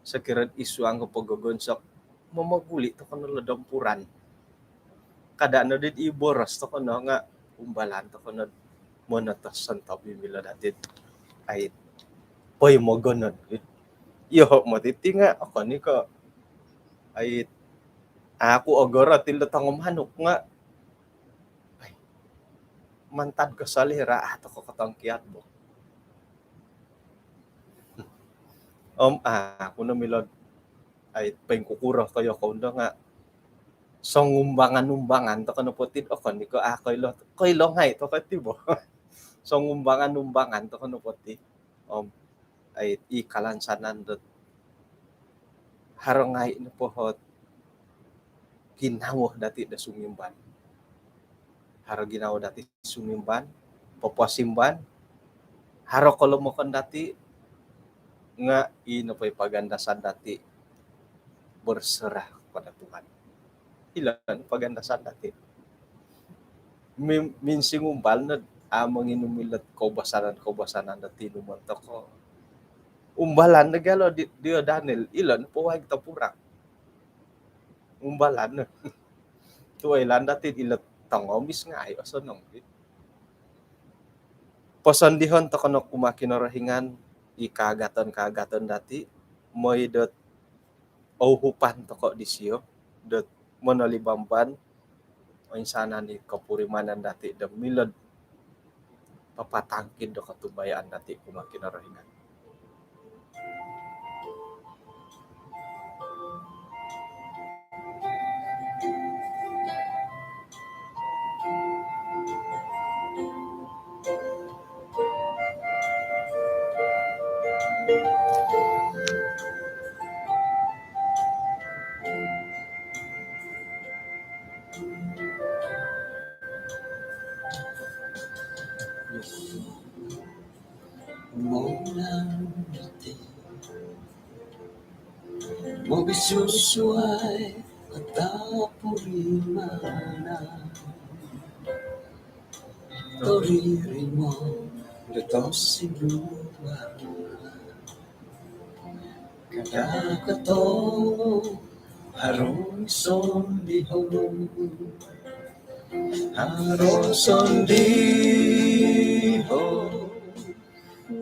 Sa kiran iswang ko pagagonsok mamaguli to kono dampuran. Kada no dit iboras to kono nga umbalan to kono monatas santabi mila datit ay poy mo gonon. Yo mo titinga ako ni ko ay ako agora til tangom hanok nga ay mantad ka sa lira ato ko katangkiat mo. Ako na milod ay pengkukura kayo ko nga songumbangan-umbangan to kano potid ako ni ko koy longhay to katibo. Songumbangan-umbangan to kano potid ay ikalansanan dot harangay na pohot ginawa dati da sumimban. Haro ginawa dati sumimban, papasimban. Haro kolomokan dati nga ino pa'y pagandasan dati berserah kepada Tuhan. Ilan pagandasan dati. Minsing umbal na amang inumilat kaubasanan dati numanto ko. Umbalan nagalo dio Daniel ilan po wag tapurak. Umbalan na. Tuay lan dati ilat tangomis nga ay asanong. Posandihon to kono kumakinorahingan ikagaton dati moy dot auhupan to ko disyo dot monolibamban o insana ni kapurimanan dati da milod papatangkid do katubayaan dati kumakinorahingan. Maulan natin mo bisusuay at tapurimana toriri mo dito si lugar kadakato harong sondihon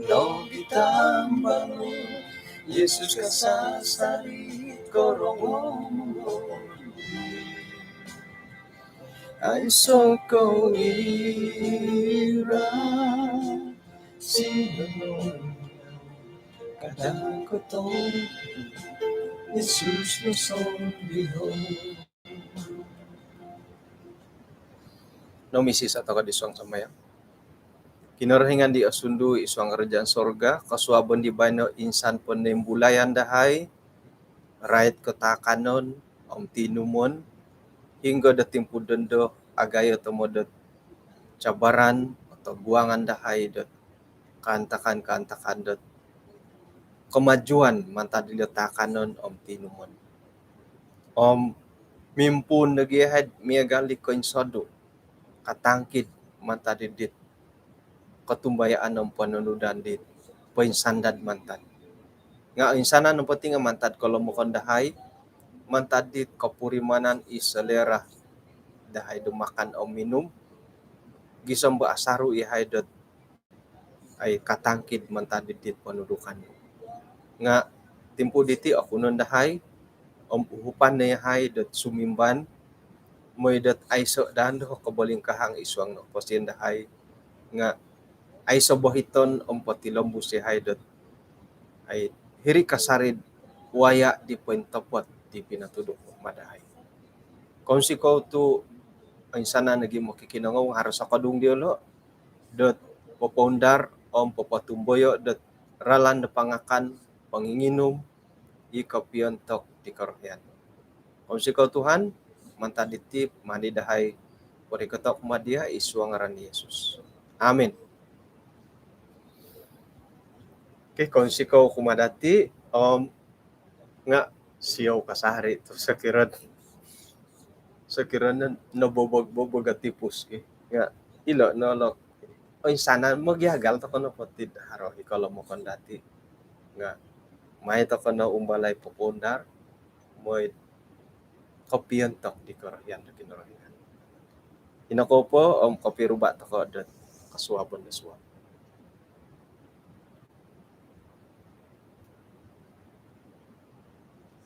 no kitambang Yesus kasasarit korong ay sokong ira sino kadakotong Yesus no sondihon. No misis atau kadiswang samaya. Kinarahingan di asundu iswang kerajaan sorga, kasuabon di bano insan penembulayan dahay, right kotakanon, tinumon, hingga dating pudendo agayo tomodot cabaran atau buangan dahay dot kantakan dot kemajuan manta diletakanon tinumon. Mimpun nagihad miagali koin sodo. katangkid mantadidit katumbayaan ng panunudan dit painsandad mantad nga insana ng pati nga mantad kalau mo kandahay mantad dit kapurimanan isalera dahay dumakan o minum gisam ba asaru ihaydot ay katangkid mantad dit panudukan nga timpo diti ako nun dahay uhupan na yahay dot sumimban moy dot aiso dando kabaling kahang iswang no pasin dahay nga aiso bohiton patilambu si haydot ay hiri kasarid waya di pentopot di pinatudok madahay kung si ko tu ang sana naging makikinangaw haros sa kadung diolo dot popondar papatumboyo dot ralan na pangakan panginginom ikapiontok di karohyan kung si ko Tuhan mantaditip manidahay pori ketok madia iswang ngaran ni Yesus amin. Okay, kung sikaw kumadati, nga siyaw kasari to sa kiran na nabobog at tipos nga ilo nolok oy sana magyagal to kono potid haro ikalo mo kon dati nga may to kono umbalay popondar moy kopiyon tok di koryan na kinoroyan inako po kapiruba to ko dot kasuwabon na suwab